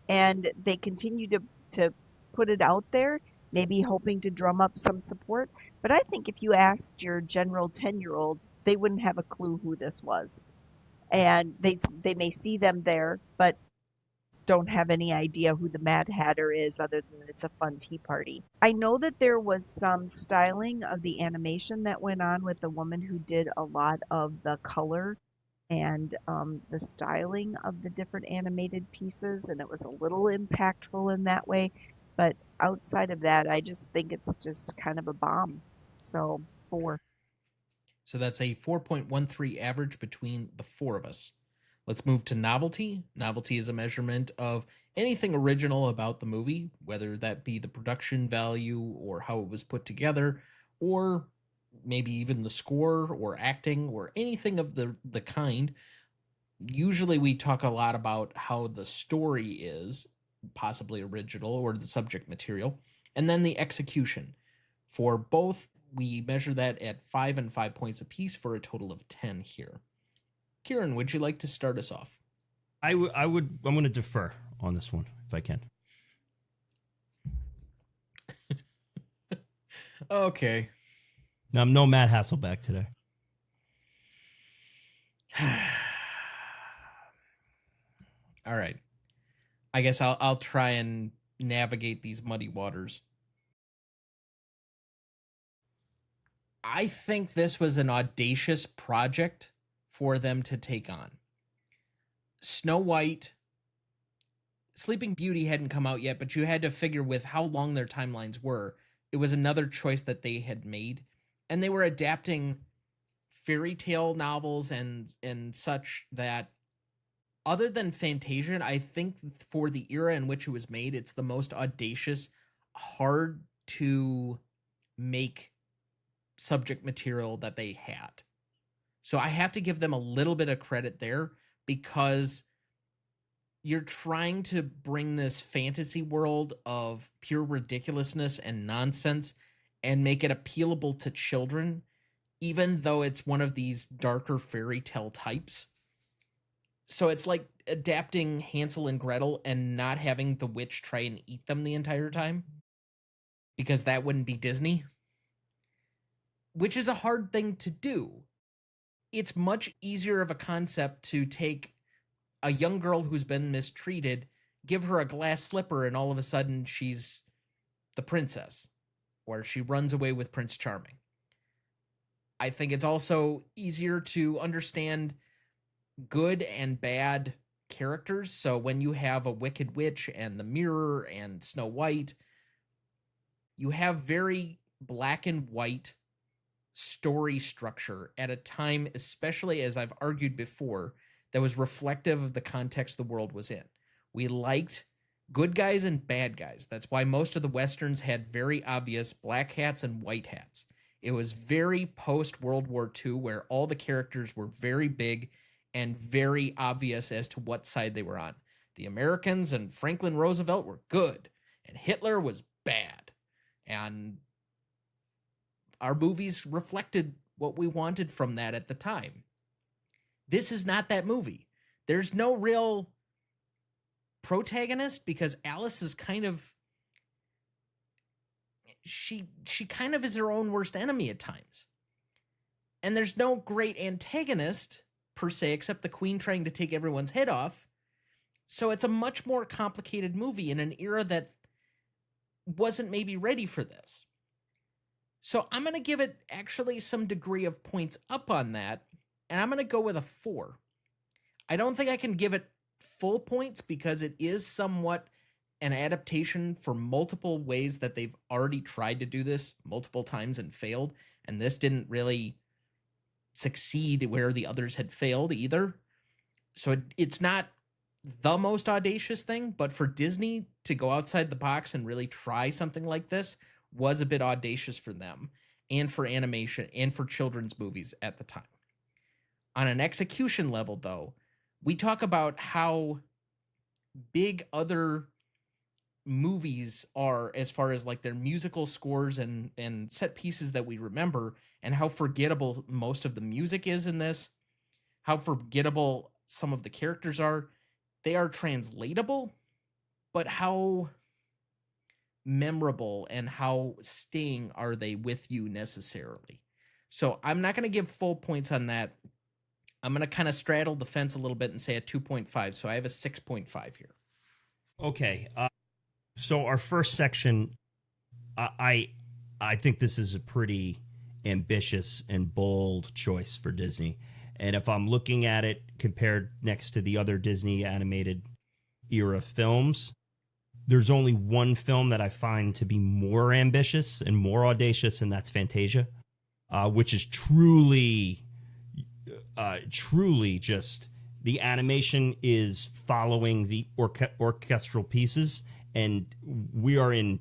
And they continue to put it out there, maybe hoping to drum up some support. But I think if you asked your general 10-year-old, they wouldn't have a clue who this was. And they may see them there, but don't have any idea who the Mad Hatter is, other than it's a fun tea party. I know that there was some styling of the animation that went on with the woman who did a lot of the color and the styling of the different animated pieces, and it was a little impactful in that way. But outside of that, I just think it's just kind of a bomb. So 4. So that's a 4.13 average between the 4 of us. Let's move to Novelty. Novelty is a measurement of anything original about the movie, whether that be the production value or how it was put together, or maybe even the score or acting or anything of the kind. Usually we talk a lot about how the story is possibly original or the subject material, and then the execution. For both, we measure that at 5 and 5 points apiece for a total of 10 here. Kieran, would you like to start us off? I'm going to defer on this one if I can. Okay. I'm no Matt Hasselbeck today. All right. I guess I'll try and navigate these muddy waters. I think this was an audacious project for them to take on. Snow White, Sleeping Beauty hadn't come out yet, but you had to figure with how long their timelines were, it was another choice that they had made. And they were adapting fairy tale novels and such that, other than Fantasia, I think for the era in which it was made, it's the most audacious, hard to make subject material that they had. So I have to give them a little bit of credit there, because you're trying to bring this fantasy world of pure ridiculousness and nonsense and make it appealable to children, even though it's one of these darker fairy tale types. So it's like adapting Hansel and Gretel and not having the witch try and eat them the entire time, because that wouldn't be Disney, which is a hard thing to do. It's much easier of a concept to take a young girl who's been mistreated, give her a glass slipper, and all of a sudden she's the princess, or she runs away with Prince Charming. I think it's also easier to understand good and bad characters. So when you have a Wicked Witch and the Mirror and Snow White, you have very black and white story structure at a time, especially as I've argued before, that was reflective of the context the world was in. We liked good guys and bad guys. That's why most of the Westerns had very obvious black hats and white hats. It was very post-World War II, where all the characters were very big and very obvious as to what side they were on. The Americans and Franklin Roosevelt were good, and Hitler was bad. And our movies reflected what we wanted from that at the time. This is not that movie. There's no real protagonist, because Alice is kind of, she kind of is her own worst enemy at times. And there's no great antagonist per se, except the Queen trying to take everyone's head off. So it's a much more complicated movie in an era that wasn't maybe ready for this. So I'm going to give it actually some degree of points up on that, and I'm going to go with a 4. I don't think I can give it full points, because it is somewhat an adaptation for multiple ways that they've already tried to do this multiple times and failed, and this didn't really succeed where the others had failed either. So it's not the most audacious thing, but for Disney to go outside the box and really try something like this was a bit audacious for them, and for animation, and for children's movies at the time. On an execution level, though, we talk about how big other movies are as far as like their musical scores and set pieces that we remember, and how forgettable most of the music is in this, how forgettable some of the characters are. They are translatable, but how memorable and how staying are they with you necessarily? So I'm not going to give full points on that. I'm going to kind of straddle the fence a little bit and say a 2.5. So I have a 6.5 here. Okay. So our first section, I think this is a pretty ambitious and bold choice for Disney. And if I'm looking at it compared next to the other Disney animated era films, there's only one film that I find to be more ambitious and more audacious, and that's Fantasia, which is truly just, the animation is following the orchestral pieces, and we are in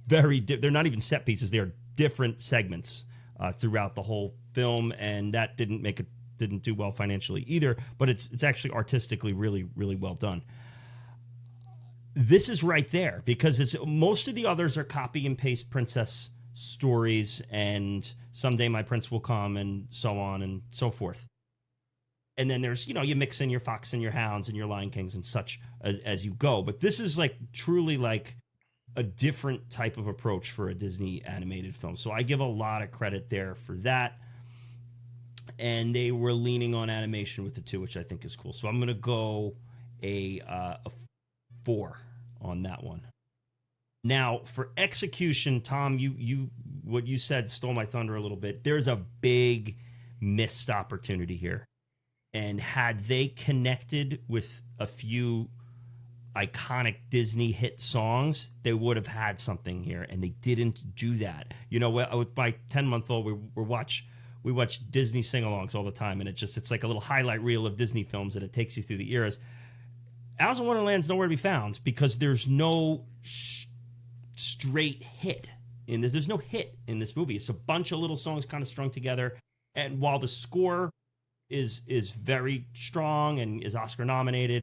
they're not even set pieces, they are different segments throughout the whole film, and that didn't do well financially either, but it's actually artistically really, really well done. This is right there, because most of the others are copy and paste princess stories and Someday My Prince Will Come and so on and so forth. And then there's, you mix in your Fox and your Hounds and your Lion Kings and such as you go. But this is like truly like a different type of approach for a Disney animated film. So I give a lot of credit there for that. And they were leaning on animation with the two, which I think is cool. So I'm going to go a 4 on that one. Now, for execution, Tom, you what you said stole my thunder a little bit. There's a big missed opportunity here. And had they connected with a few iconic Disney hit songs, they would have had something here, and they didn't do that. You know, with my 10-month-old, we watch Disney sing-alongs all the time, and it's like a little highlight reel of Disney films, and it takes you through the eras. Alice in Wonderland's nowhere to be found because there's no straight hit in this. There's no hit in this movie. It's a bunch of little songs kind of strung together, and while the score is very strong and is Oscar nominated,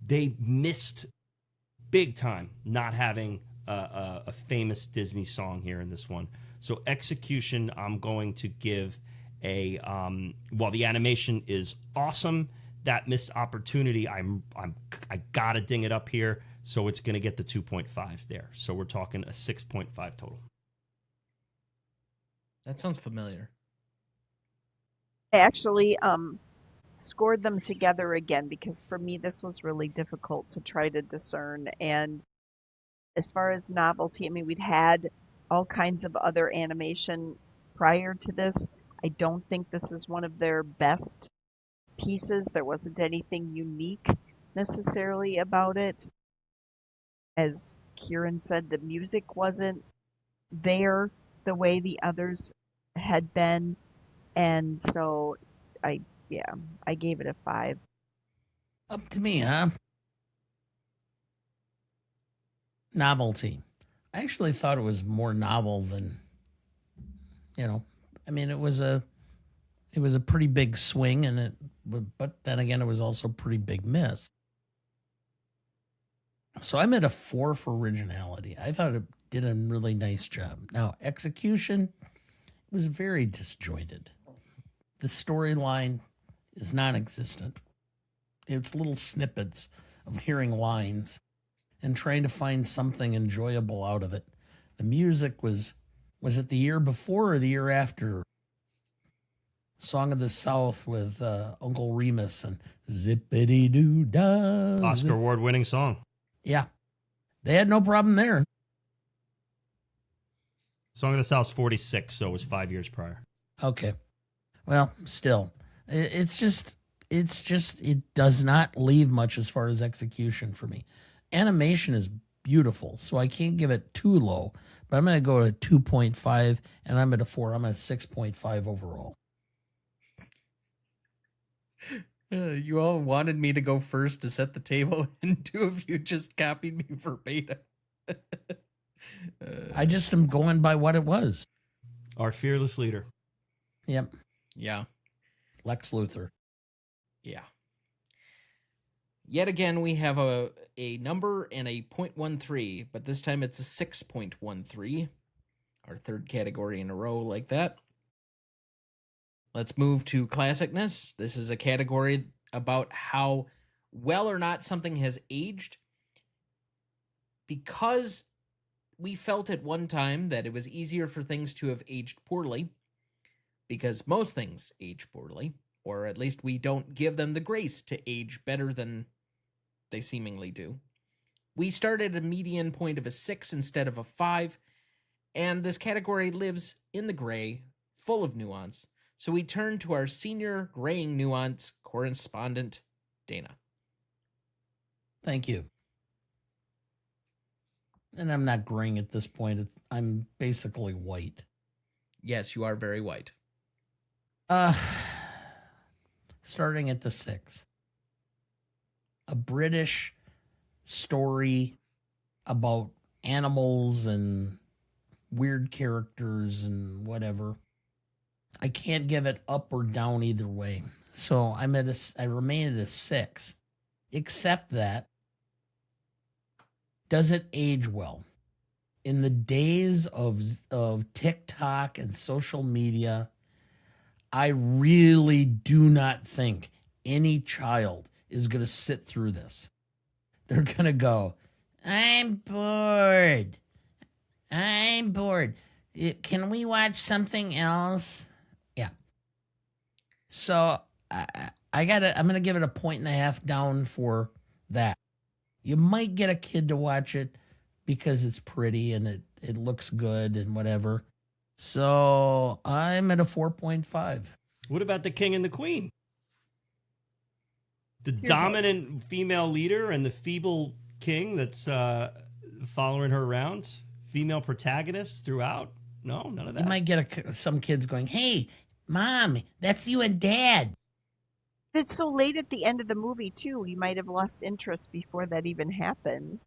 they missed big time not having a famous Disney song here in this one. So execution, I'm going to give a while the animation is awesome, that missed opportunity, I gotta ding it up here. So it's going to get the 2.5 there. So we're talking a 6.5 total. That sounds familiar. I actually scored them together again because for me this was really difficult to try to discern. And as far as novelty, I mean, we'd had all kinds of other animation prior to this. I don't think this is one of their best pieces. There wasn't anything unique necessarily about it. As Kieran said, the music wasn't there the way the others had been. And so I gave it a 5. Up to me, huh? Novelty. I actually thought it was more novel than, I mean, it was a pretty big swing, but then again, it was also a pretty big miss. So I'm at a 4 for originality. I thought it did a really nice job. Now, execution was very disjointed. The storyline is non-existent. It's little snippets of hearing lines and trying to find something enjoyable out of it. The music was it the year before or the year after? Song of the South with Uncle Remus and Zippity-Doo-Dah. Oscar award-winning song. Yeah. They had no problem there. Song of the South's 46, so it was 5 years prior. Okay. Well, still, it does not leave much as far as execution for me. Animation is beautiful, so I can't give it too low, but I'm going to go to 2.5, and I'm at a 4. I'm at 6.5 overall. You all wanted me to go first to set the table, and 2 of you just copied me verbatim. I just am going by what it was. Our fearless leader. Yep. Yeah. Lex Luthor. Yeah. Yet again, we have a number and a 0.13, but this time it's a 6.13. Our third category in a row like that. Let's move to classicness. This is a category about how well or not something has aged. Because we felt at one time that it was easier for things to have aged poorly, because most things age poorly, or at least we don't give them the grace to age better than they seemingly do. We started at a median point of a 6 instead of a 5, and this category lives in the gray, full of nuance. So we turn to our senior graying nuance correspondent, Dana. Thank you. And I'm not graying at this point. I'm basically white. Yes, you are very white. Starting at the 6. A British story about animals and weird characters and whatever. I can't give it up or down either way. So I remain at a 6. Except that, does it age well? In the days of TikTok and social media, I really do not think any child is going to sit through this. They're going to go, I'm bored. Can we watch something else? Yeah. So I'm gonna give it a 1.5 down for that. You might get a kid to watch it because it's pretty and it looks good and whatever. So I'm at a 4.5. What about the king and the queen? The You're dominant female leader and the feeble king that's following her around? Female protagonists throughout? No, none of that. You might get some kids going, "Hey, mom, that's you and dad." It's so late at the end of the movie too. You might have lost interest before that even happened.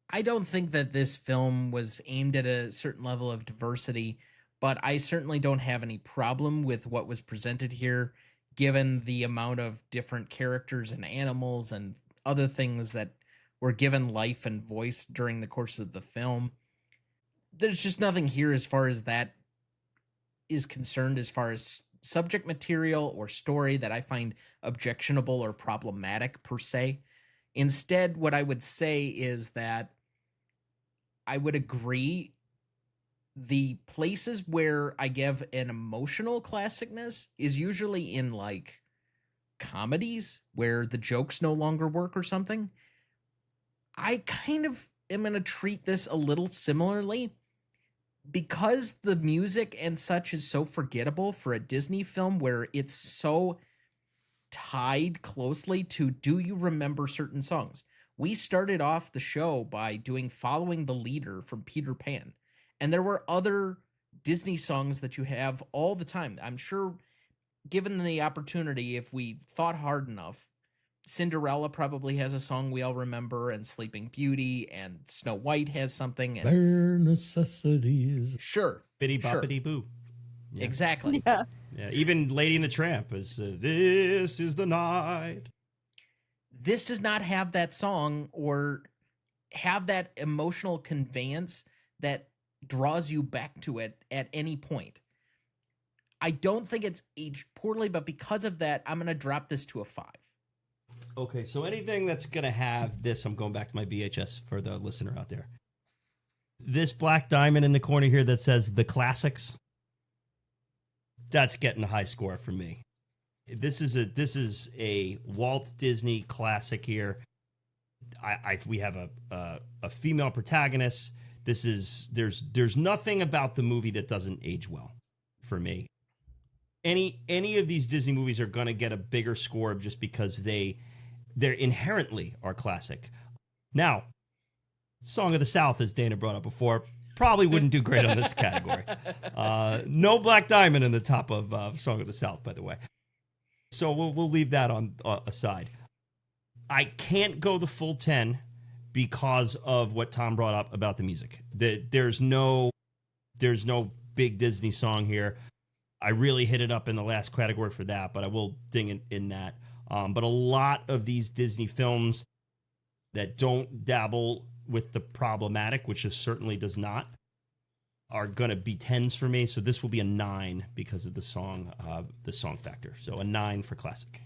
I don't think that this film was aimed at a certain level of diversity, but I certainly don't have any problem with what was presented here, given the amount of different characters and animals and other things that were given life and voice during the course of the film. There's just nothing here as far as that is concerned, as far as subject material or story, that I find objectionable or problematic per se. Instead, what I would say is that I would agree the places where I give an emotional classicness is usually in like comedies where the jokes no longer work or something. I kind of am going to treat this a little similarly because the music and such is so forgettable for a Disney film where it's so tied closely to do you remember certain songs. We started off the show by doing Following the Leader from Peter Pan, and there were other Disney songs that you have all the time. I'm sure, given the opportunity, if we thought hard enough, Cinderella probably has a song we all remember, and Sleeping Beauty, and Snow White has something. And Bare necessities. sure, Bitty sure. boppity boo. Yeah. Exactly. Yeah. Yeah, even Lady and the Tramp is "This is the night." This does not have that song or have that emotional conveyance that draws you back to it at any point. I don't think it's aged poorly, but because of that, I'm going to drop this to a 5. Okay, so anything that's going to have this, I'm going back to my VHS for the listener out there. This black diamond in the corner here that says the classics, that's getting a high score for me. This is a Walt Disney classic here. We have a female protagonist. There's nothing about the movie that doesn't age well for me. Any of these Disney movies are going to get a bigger score just because they're inherently are classic. Now, Song of the South, as Dana brought up before, probably wouldn't do great on this category. No Black Diamond in the top of Song of the South, by the way. So we'll leave that on aside. I can't go the full 10 because of what Tom brought up about the music. There's no big Disney song here. I really hit it up in the last category for that, but I will ding in that. But a lot of these Disney films that don't dabble with the problematic, which it certainly does not, are going to be 10s for me. So this will be a 9 because of the song factor. So a 9 for classic.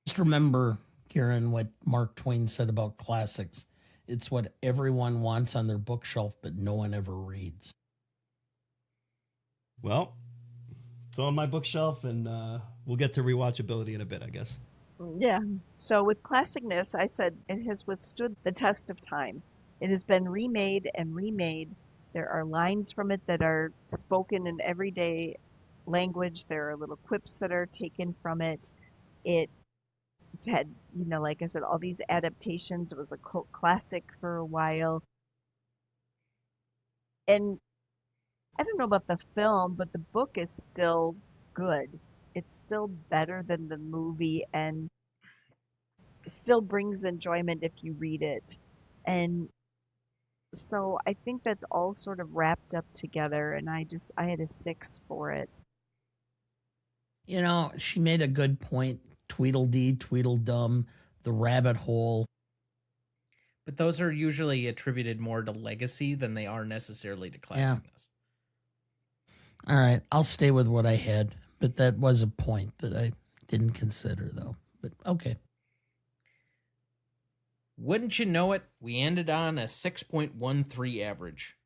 Just remember, Kieran, what Mark Twain said about classics. It's what everyone wants on their bookshelf, but no one ever reads. Well, it's on my bookshelf, and we'll get to rewatchability in a bit, I guess. Yeah. So with Classicness, I said it has withstood the test of time. It has been remade and remade. There are lines from it that are spoken in everyday language. There are little quips that are taken from it. It's had, like I said, all these adaptations. It was a cult classic for a while. And I don't know about the film, but the book is still good. It's still better than the movie and still brings enjoyment if you read it. And so I think that's all sort of wrapped up together, and I had a 6 for it. She made a good point. Tweedledee, Tweedledum, the rabbit hole. But those are usually attributed more to legacy than they are necessarily to classicness. Yeah. All right, I'll stay with what I had, but that was a point that I didn't consider, though. But okay. Wouldn't you know it, we ended on a 6.13 average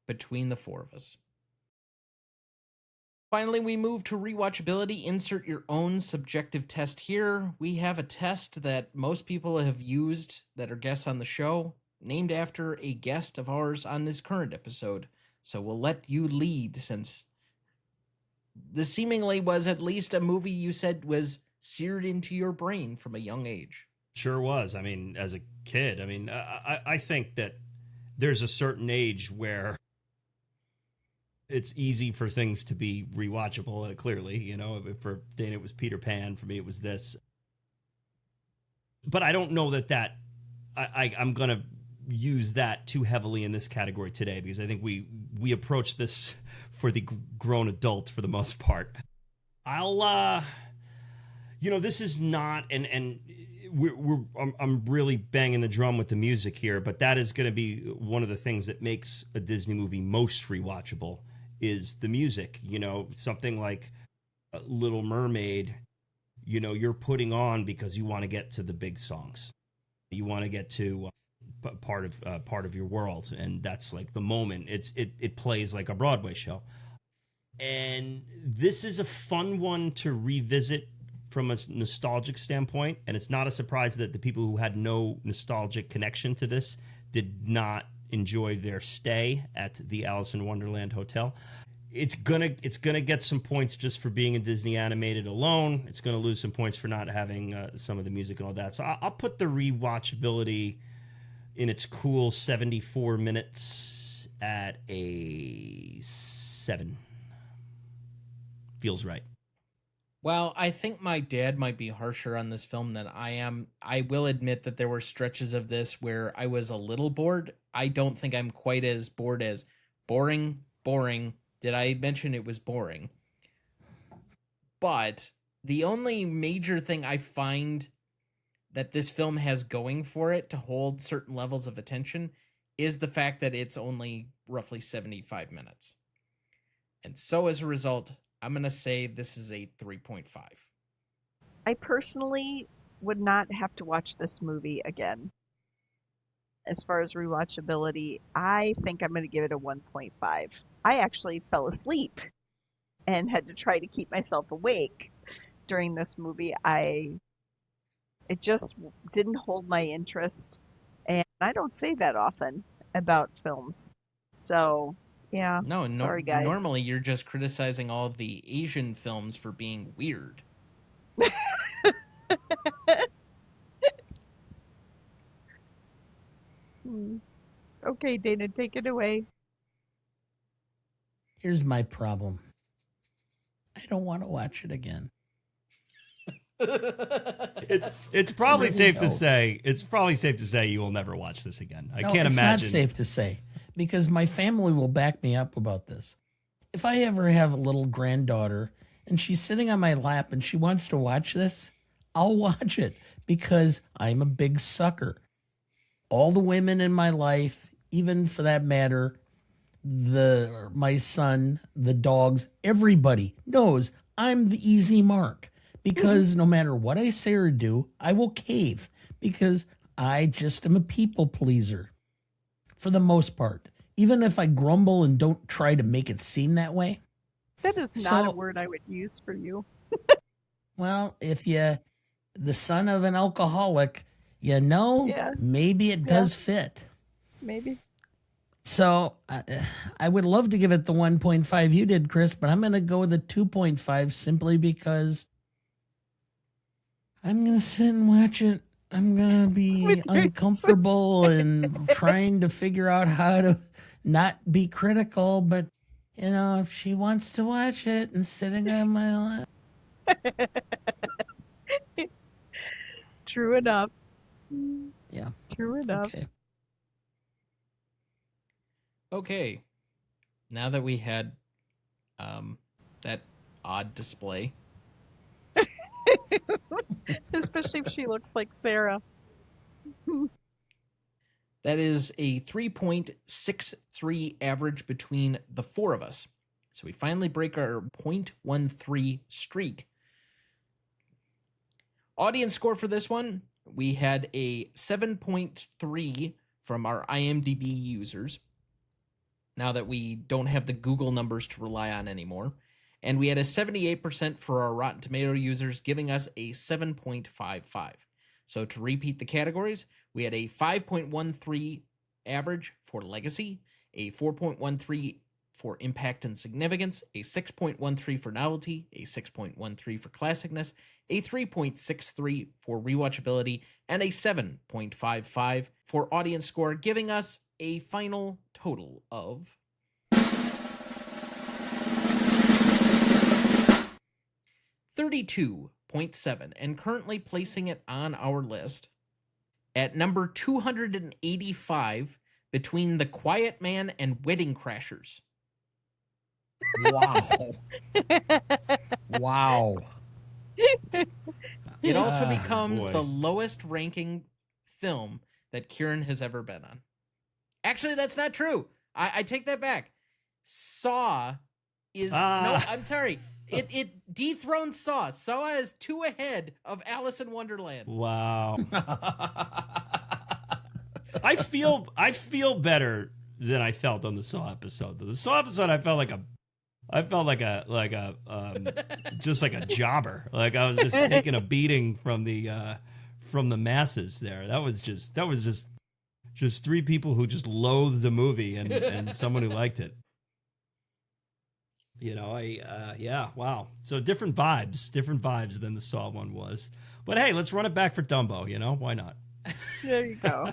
between the four of us. Finally, we move to rewatchability. Insert your own subjective test here. We have a test that most people have used that are guests on the show, named after a guest of ours on this current episode. So we'll let you lead, since this seemingly was at least a movie you said was seared into your brain from a young age. Sure was. I mean, as a kid, I think that there's a certain age where it's easy for things to be rewatchable. Clearly, you know, for Dana it was Peter Pan. For me, it was this. But I don't know that I'm gonna use that too heavily in this category today, because I think we approach this for the grown adult for the most part. This is not, and I'm really banging the drum with the music here, but that is going to be one of the things that makes a Disney movie most rewatchable is the music. You know, something like Little Mermaid, you know, you're putting on because you want to get to the big songs. You want to get to part of your world, and that's like the moment. It plays like a Broadway show. And this is a fun one to revisit from a nostalgic standpoint, and it's not a surprise that the people who had no nostalgic connection to this did not enjoy their stay at the Alice in Wonderland Hotel. It's gonna get some points just for being a Disney animated alone. It's gonna lose some points for not having some of the music and all that. So I'll put the rewatchability in its cool 74 minutes at a 7. Feels right. Well, I think my dad might be harsher on this film than I am. I will admit that there were stretches of this where I was a little bored. I don't think I'm quite as bored as boring. Did I mention it was boring? But the only major thing I find that this film has going for it to hold certain levels of attention is the fact that it's only roughly 75 minutes. And so as a result, I'm going to say this is a 3.5. I personally would not have to watch this movie again. As far as rewatchability, I think I'm going to give it a 1.5. I actually fell asleep and had to try to keep myself awake during this movie. It just didn't hold my interest, and I don't say that often about films. So, yeah, sorry guys. Normally you're just criticizing all of the Asian films for being weird. Okay, Dana, take it away. Here's my problem. I don't want to watch it again. It's probably safe to say you will never watch this again. I can't imagine. It's not safe to say, because my family will back me up about this. If I ever have a little granddaughter and she's sitting on my lap and she wants to watch this, I'll watch it because I'm a big sucker. All the women in my life, even for that matter, my son, the dogs, everybody knows I'm the easy mark. Because no matter what I say or do, I will cave, because I just am a people pleaser for the most part. Even if I grumble and don't try to make it seem that way. That is not a word I would use for you. Well, if you're the son of an alcoholic, maybe it does fit. Maybe. So I would love to give it the 1.5 you did, Chris, but I'm going to go with the 2.5 simply because I'm going to sit and watch it. I'm going to be uncomfortable and trying to figure out how to not be critical. But, if she wants to watch it and sitting on my lap. True enough. Yeah. True enough. Okay. Now that we had that odd display. Especially if she looks like Sarah. That is a 3.63 average between the four of us. So we finally break our 0.13 streak. Audience score for this one, we had a 7.3 from our IMDb users, now that we don't have the Google numbers to rely on anymore. And we had a 78% for our Rotten Tomato users, giving us a 7.55. So to repeat the categories, we had a 5.13 average for legacy, a 4.13 for impact and significance, a 6.13 for novelty, a 6.13 for classicness, a 3.63 for rewatchability, and a 7.55 for audience score, giving us a final total of 32.7, and currently placing it on our list at number 285 between The Quiet Man and Wedding Crashers. Wow. Wow. It also Ah, becomes boy. the lowest ranking film that Kieran has ever been on. Actually, that's not true. I take that back. Saw is no, I'm sorry. It dethroned Saw. Saw is 2 ahead of Alice in Wonderland. Wow. I feel better than I felt on the Saw episode. The Saw episode, I felt like a just like a jobber. Like I was just taking a beating from the masses there. That was just 3 people who just loathed the movie and someone who liked it. You know, yeah, wow. So different vibes than the Saw one was. But hey, let's run it back for Dumbo, you know? Why not? There you go.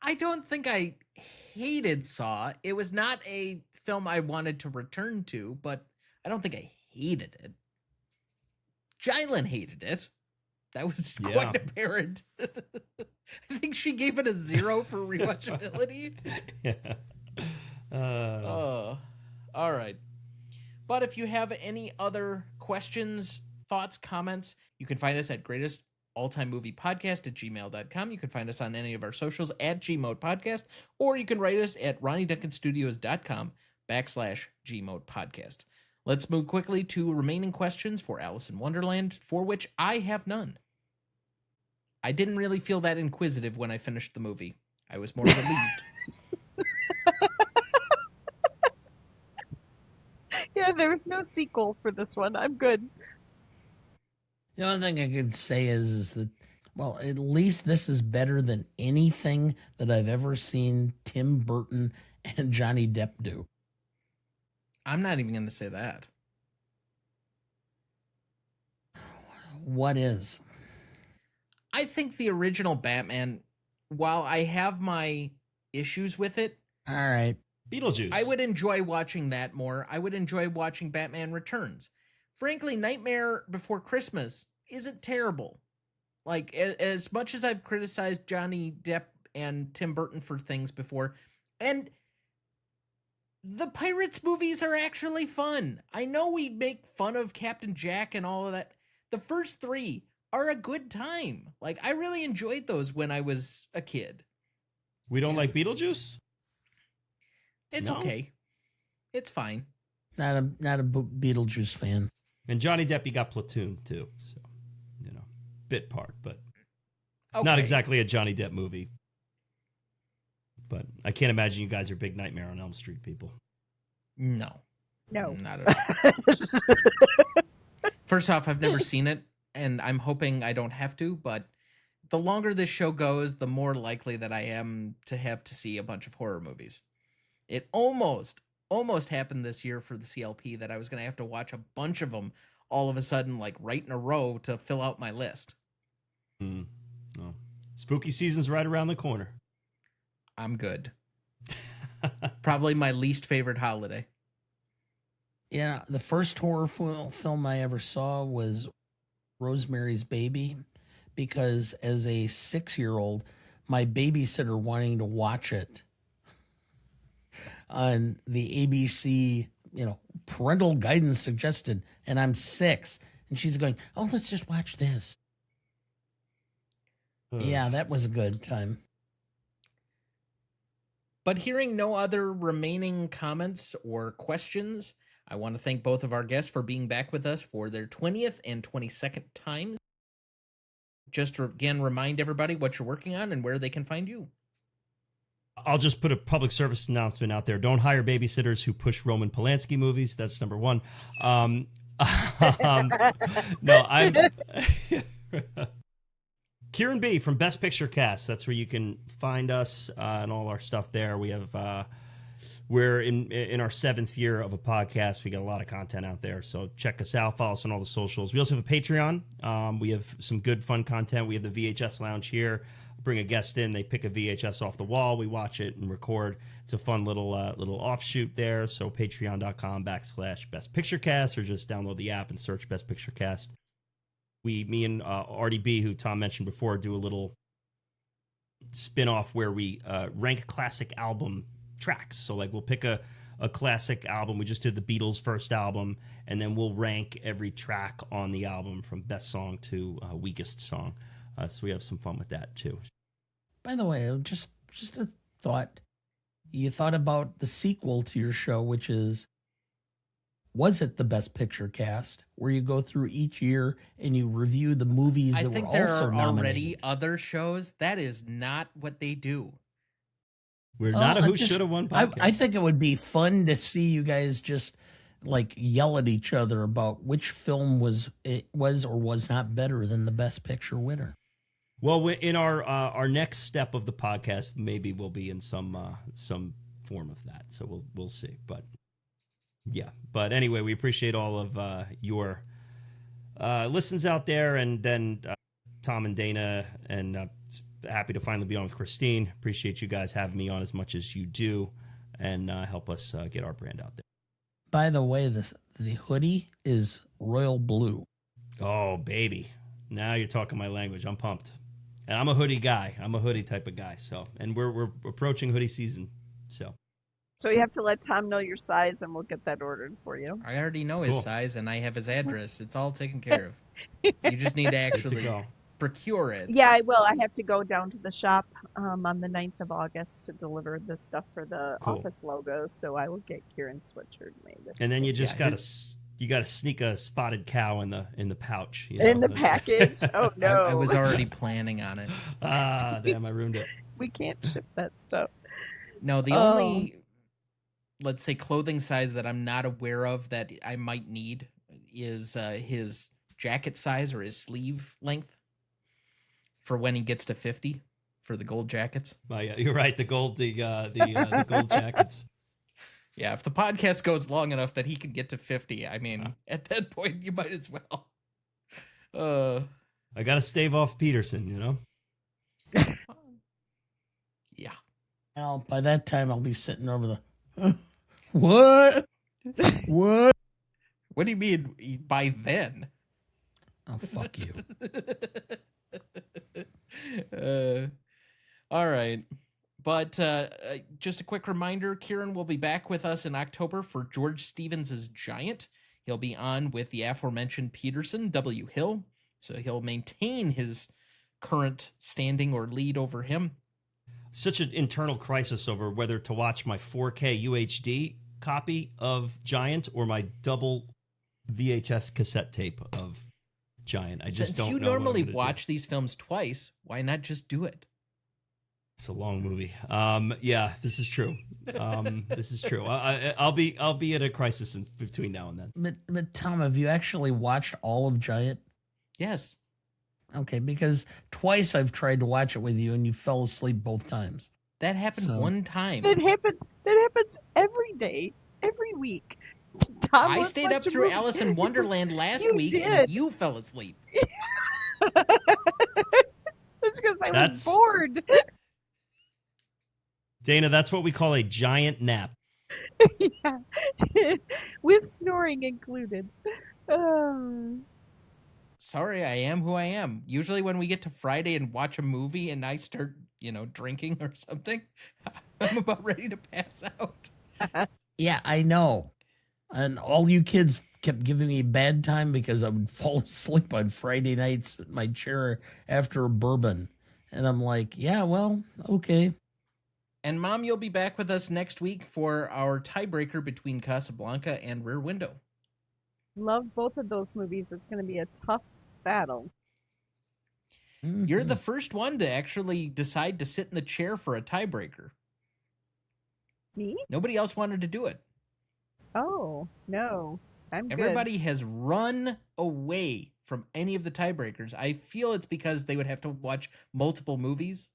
I don't think I hated Saw. It was not a film I wanted to return to, but I don't think I hated it. Jylan hated it. That was quite apparent. I think she gave it a 0 for rewatchability. Yeah. All right. But if you have any other questions, thoughts, comments, you can find us at greatestaltimemoviepodcast@gmail.com. You can find us on any of our socials at gmodepodcast, or you can write us at ronnieduncanstudios.com/gmodepodcast. Let's move quickly to remaining questions for Alice in Wonderland, for which I have none. I didn't really feel that inquisitive when I finished the movie. I was more relieved. Yeah, there was no sequel for this one. I'm good. The only thing I could say is that, well, at least this is better than anything that I've ever seen Tim Burton and Johnny Depp do. I'm not even going to say that. What is? I think the original Batman, while I have my issues with it, All right. Beetlejuice. I would enjoy watching that more. I would enjoy watching Batman Returns. Frankly, Nightmare Before Christmas isn't terrible. Like, as much as I've criticized Johnny Depp and Tim Burton for things before, and the Pirates movies are actually fun. I know we make fun of Captain Jack and all of that. The first 3 are a good time. Like, I really enjoyed those when I was a kid. We don't like Beetlejuice? It's No? okay. It's fine. Not a Beetlejuice fan. And Johnny Depp, he got Platoon, too. So, you know, bit part, but Okay. not exactly a Johnny Depp movie. But I can't imagine you guys are big Nightmare on Elm Street people. No. No. Not at all. First off, I've never seen it, and I'm hoping I don't have to, but the longer this show goes, the more likely that I am to have to see a bunch of horror movies. It almost happened this year for the CLP that I was going to have to watch a bunch of them all of a sudden, like right in a row, to fill out my list. Oh. Spooky season's right around the corner. I'm good. Probably my least favorite holiday. Yeah, the first horror film I ever saw was Rosemary's Baby, because as a 6-year-old, my babysitter wanting to watch it on the ABC, parental guidance suggested, and I'm 6, and she's going, "Oh, let's just watch this." Yeah, that was a good time. But hearing no other remaining comments or questions, I want to thank both of our guests for being back with us for their 20th and 22nd times. Just to again remind everybody what you're working on and where they can find you. I'll just put a public service announcement out there. Don't hire babysitters who push Roman Polanski movies. That's number one. No, I'm Kieran B from Best Picture Cast. That's where you can find us and all our stuff there. We have we're in our 7th year of a podcast. We got a lot of content out there, so check us out. Follow us on all the socials. We also have a Patreon. We have some good fun content. We have the VHS Lounge here. Bring a guest in, they pick a VHS off the wall, we watch it and record. It's a fun little offshoot there. So patreon.com/bestpicturecast, or just download the app and search Best Picture Cast. Me and RDB, who Tom mentioned before, do a little spin-off where we rank classic album tracks. So like we'll pick a classic album. We just did the Beatles' first album, and then we'll rank every track on the album from best song to weakest song. So we have some fun with that too. By the way, just a thought. You thought about the sequel to your show, which is, was it the Best Picture Cast, where you go through each year and you review the movies that were also nominated? I think there are already other shows. That is not what they do. We're not a Who Shoulda Won podcast. I think it would be fun to see you guys just like yell at each other about which film was or was not better than the Best Picture winner. Well, in our next step of the podcast, maybe we'll be in some form of that. So we'll see. But yeah. But anyway, we appreciate all of your listens out there, and then Tom and Dana, and happy to finally be on with Christine. Appreciate you guys having me on as much as you do, and help us get our brand out there. By the way, the hoodie is royal blue. Oh, baby. Now you're talking my language. I'm pumped. And I'm a hoodie guy. I'm a hoodie type of guy. So, and we're approaching hoodie season. So you have to let Tom know your size, and we'll get that ordered for you. I already know his size, and I have his address. It's all taken care of. You just need to actually procure it. Yeah, I will. I have to go down to the shop on the 9th of August to deliver the stuff for the office logo, so I will get Kieran's sweatshirt made. And then you just gotta sneak a spotted cow in the pouch. In the package? Oh, no. I was already planning on it. Ah, damn, I ruined it. We can't ship that stuff. No, the only, let's say, clothing size that I'm not aware of that I might need is his jacket size or his sleeve length for when he gets to 50 for the gold jackets. Oh, yeah, you're right. The gold jackets. Yeah, if the podcast goes long enough that he can get to 50, I mean, at that point, you might as well. I got to stave off Peterson, you know? Yeah. Well, by that time, I'll be sitting over the... What? What? What do you mean by then? Oh, fuck you. All right. But just a quick reminder, Kieran will be back with us in October for George Stevens' Giant. He'll be on with the aforementioned Peterson, W. Hill, so he'll maintain his current standing or lead over him. Such an internal crisis over whether to watch my 4K UHD copy of Giant or my double VHS cassette tape of Giant. I just don't know. Since you normally watch these films twice, why not just do it? It's a long movie. Yeah, this is true. This is true. I'll be at a crisis in between now and then. But Tom, have you actually watched all of Giant? Yes. Okay, because twice I've tried to watch it with you and you fell asleep both times. That happened one time. That happens every day, every week. Tom, I stayed up through Alice in Wonderland last week and you fell asleep. It's because I was bored. Dana, that's what we call a giant nap. Yeah, with snoring included. Sorry, I am who I am. Usually when we get to Friday and watch a movie and I start, drinking or something, I'm about ready to pass out. Yeah, I know. And all you kids kept giving me a bad time because I would fall asleep on Friday nights at my chair after a bourbon. And I'm like, yeah, well, okay. And Mom, you'll be back with us next week for our tiebreaker between Casablanca and Rear Window. Love both of those movies. It's going to be a tough battle. You're the first one to actually decide to sit in the chair for a tiebreaker. Me? Nobody else wanted to do it. Oh, no. I'm good. Everybody has run away from any of the tiebreakers. I feel it's because they would have to watch multiple movies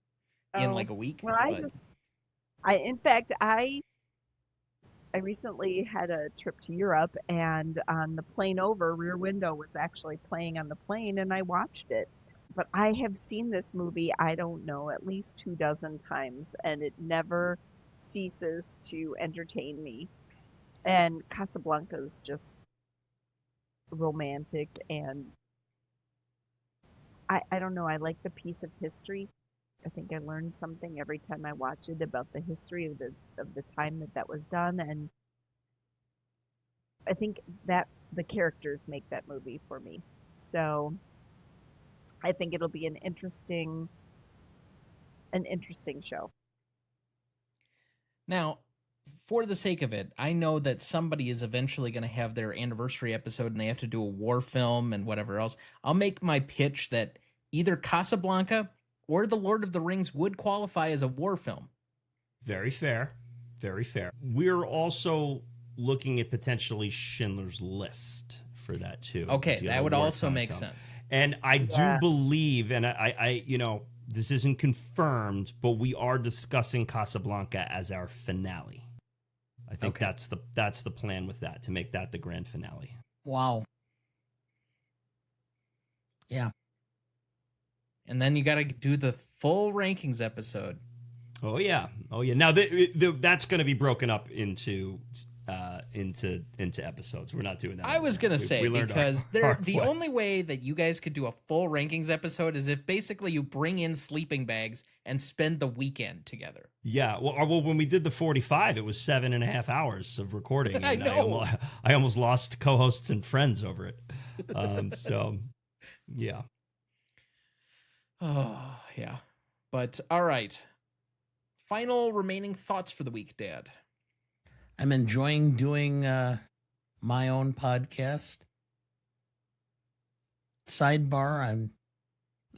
in like a week. Well, but in fact, I recently had a trip to Europe, and on the plane over, Rear Window was actually playing on the plane, and I watched it. But I have seen this movie, I don't know, at least 24 times, and it never ceases to entertain me. And Casablanca is just romantic, and I don't know, I like the piece of history. I think I learned something every time I watch it about the history of the time that was done, and I think that the characters make that movie for me. So I think it'll be an interesting show. now, for the sake of it, I know that somebody is eventually going to have their anniversary episode and they have to do a war film and whatever else. I'll make my pitch that either Casablanca or The Lord of the Rings would qualify as a war film. Very fair. Very fair. We're also looking at potentially Schindler's List for that too. Okay, It's the that other would also wartime make film. sense. And I Yeah. do believe, and I, this isn't confirmed, but we are discussing Casablanca as our finale. I think Okay. that's the plan with that, to make that the grand finale. Wow. Yeah. And then you got to do the full rankings episode. Oh yeah. Now that's going to be broken up into episodes. We're not doing that. I was going to say, We learned because hard the way. only way that you guys could do a full rankings episode is if basically you bring in sleeping bags and spend the weekend together. Yeah, well, when we did the 45, it was 7.5 hours of recording. And I know. I almost lost co-hosts and friends over it. So, yeah. Oh, yeah. But all right. Final remaining thoughts for the week, Dad. I'm enjoying doing my own podcast. Sidebar,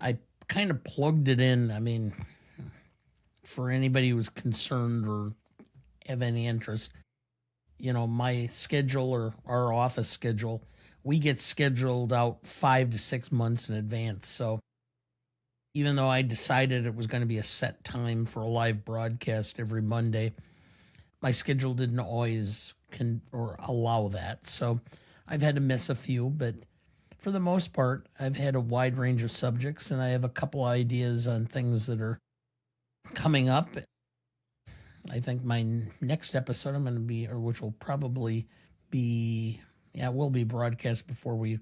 I kind of plugged it in. I mean, for anybody who's concerned or have any interest, my schedule or our office schedule, we get scheduled out 5 to 6 months in advance. So even though I decided it was going to be a set time for a live broadcast every Monday, my schedule didn't always allow that. So I've had to miss a few, but for the most part, I've had a wide range of subjects, and I have a couple ideas on things that are coming up. I think my next episode I'm going to be, or which will probably be, will be broadcast before we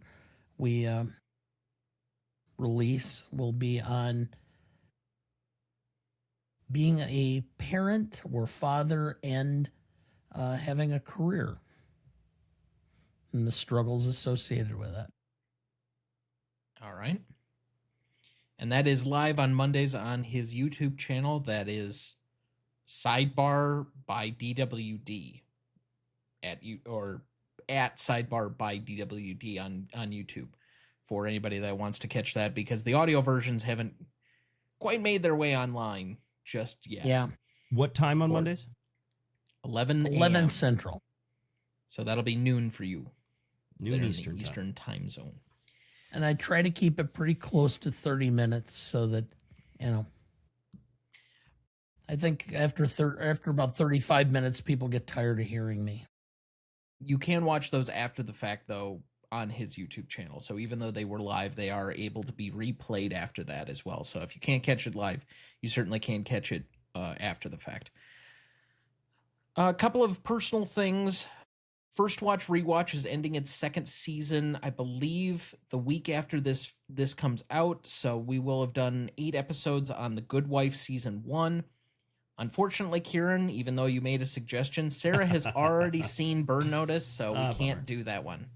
release, will be on being a parent or father and having a career and the struggles associated with that. All right. And that is live on Mondays on his YouTube channel. That is Sidebar by DWD at Sidebar by DWD on YouTube for anybody that wants to catch that, because the audio versions haven't quite made their way online just yet. Yeah. What time on Mondays? 11 11 a.m. Central. So that'll be noon for you. Noon there in Eastern the time. Eastern time zone. And I try to keep it pretty close to 30 minutes so that, I think after about 35 minutes, people get tired of hearing me. You can watch those after the fact, though, on his YouTube channel. So even though they were live, they are able to be replayed after that as well. So if you can't catch it live, you certainly can catch it after the fact. A couple of personal things. First Watch Rewatch is ending its second season, I believe, the week after this comes out. So we will have done 8 episodes on The Good Wife Season 1. Unfortunately, Kieran, even though you made a suggestion, Sarah has already seen Burn Notice, so we can't do that one.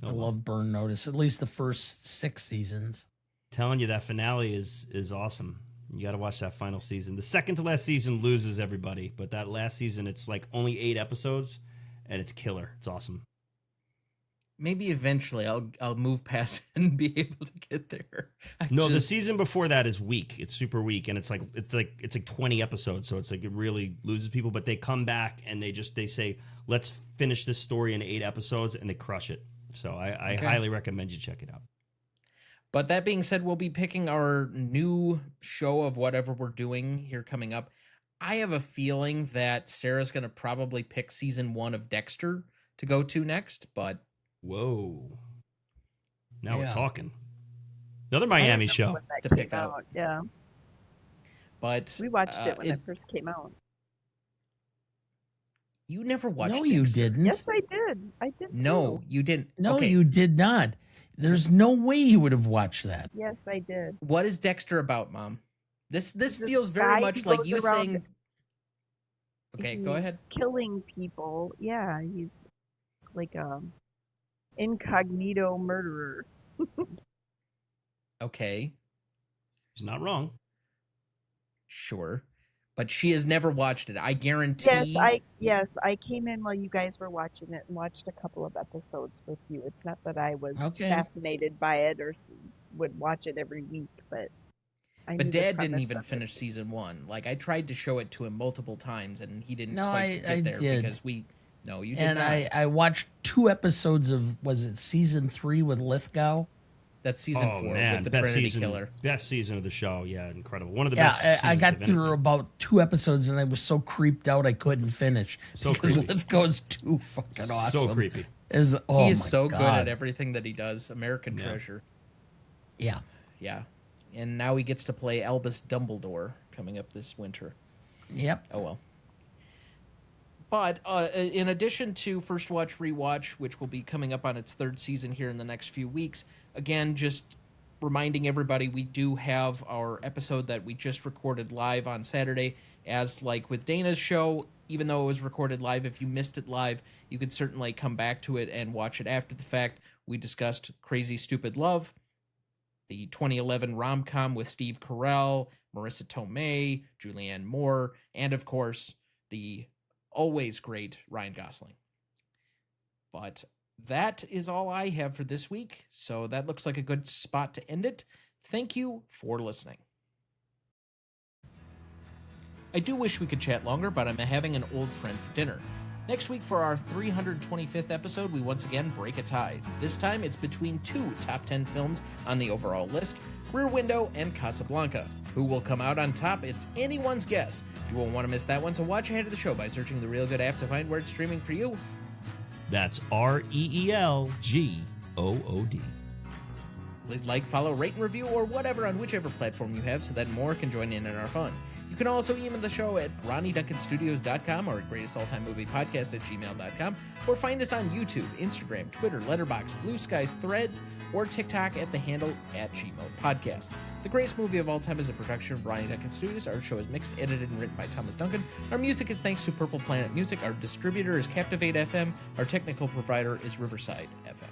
I love Burn Notice, at least the first 6 seasons. Telling you, that finale is awesome. You got to watch that final season. The second to last season loses everybody, but that last season, it's like only 8 episodes, and it's killer. It's awesome. maybe eventually I'll move past it and be able to get there. The season before that is weak. It's super weak, and it's like 20 episodes, so it's like it really loses people. But they come back and they say, let's finish this story in 8 episodes, and they crush it. So I highly recommend you check it out. But that being said, we'll be picking our new show of whatever we're doing here coming up. I have a feeling that Sarah's going to probably pick season 1 of Dexter to go to next, but whoa. Now we're talking. Another Miami show that to came pick out. Yeah. But we watched it when it first came out. You never watched No, Dexter. you didn't. Yes, I did. I did No, too. you didn't. No, Okay. you did not. There's no way you would have watched that. Yes, I did. What is Dexter about, Mom? This This feels guy very who much like goes you around- saying... Okay, go ahead. He's killing people. Yeah, he's like a incognito murderer. Okay, He's not wrong. sure. But she has never watched it. I guarantee... Yes, I came in while you guys were watching it and watched a couple of episodes with you. It's not that I was Okay. fascinated by it or would watch it every week, but I knew But the Dad didn't premise even of it. finish season 1. Like, I tried to show it to him multiple times, and he didn't No, quite I get there did. because we... No, you did And not. I watched 2 episodes of, was it season 3 with Lithgow? That's season 4 with the Trinity Killer. Best season of the show. Yeah, incredible. One of the Yeah, best. I seasons got of through anything. about 2 episodes and I was so creeped out I couldn't finish. So because creepy. Lithgow's too fucking awesome. So creepy. He is my so God. good at everything that he does. American Yeah. Treasure. Yeah. Yeah. And now he gets to play Albus Dumbledore coming up this winter. Yep. Oh, well. But in addition to First Watch Rewatch, which will be coming up on its 3rd season here in the next few weeks, again, just reminding everybody we do have our episode that we just recorded live on Saturday. As like with Dana's show, even though it was recorded live, if you missed it live, you could certainly come back to it and watch it after the fact. We discussed Crazy Stupid Love, the 2011 rom-com with Steve Carell, Marissa Tomei, Julianne Moore, and of course, the always great Ryan Gosling. But that is all I have for this week, so that looks like a good spot to end it. Thank you for listening. I do wish we could chat longer, but I'm having an old friend for dinner. Next week for our 325th episode, we once again break a tie. This time it's between 2 top 10 films on the overall list, Rear Window and Casablanca. Who will come out on top? It's anyone's guess. You won't want to miss that one, so watch ahead of the show by searching the Real Good app to find where it's streaming for you. That's REELGOOD. Please like, follow, rate, and review, or whatever on whichever platform you have so that more can join in our fun. You can also email the show at RonnieDuncanStudios.com or at greatestaltimemoviepodcast@gmail.com, or find us on YouTube, Instagram, Twitter, Letterboxd, Blue Skies, Threads, or TikTok at the handle @GMoPodcast. The Greatest Movie of All Time is a production of Ronnie Duncan Studios. Our show is mixed, edited, and written by Thomas Duncan. Our music is thanks to Purple Planet Music. Our distributor is Captivate FM. Our technical provider is Riverside FM.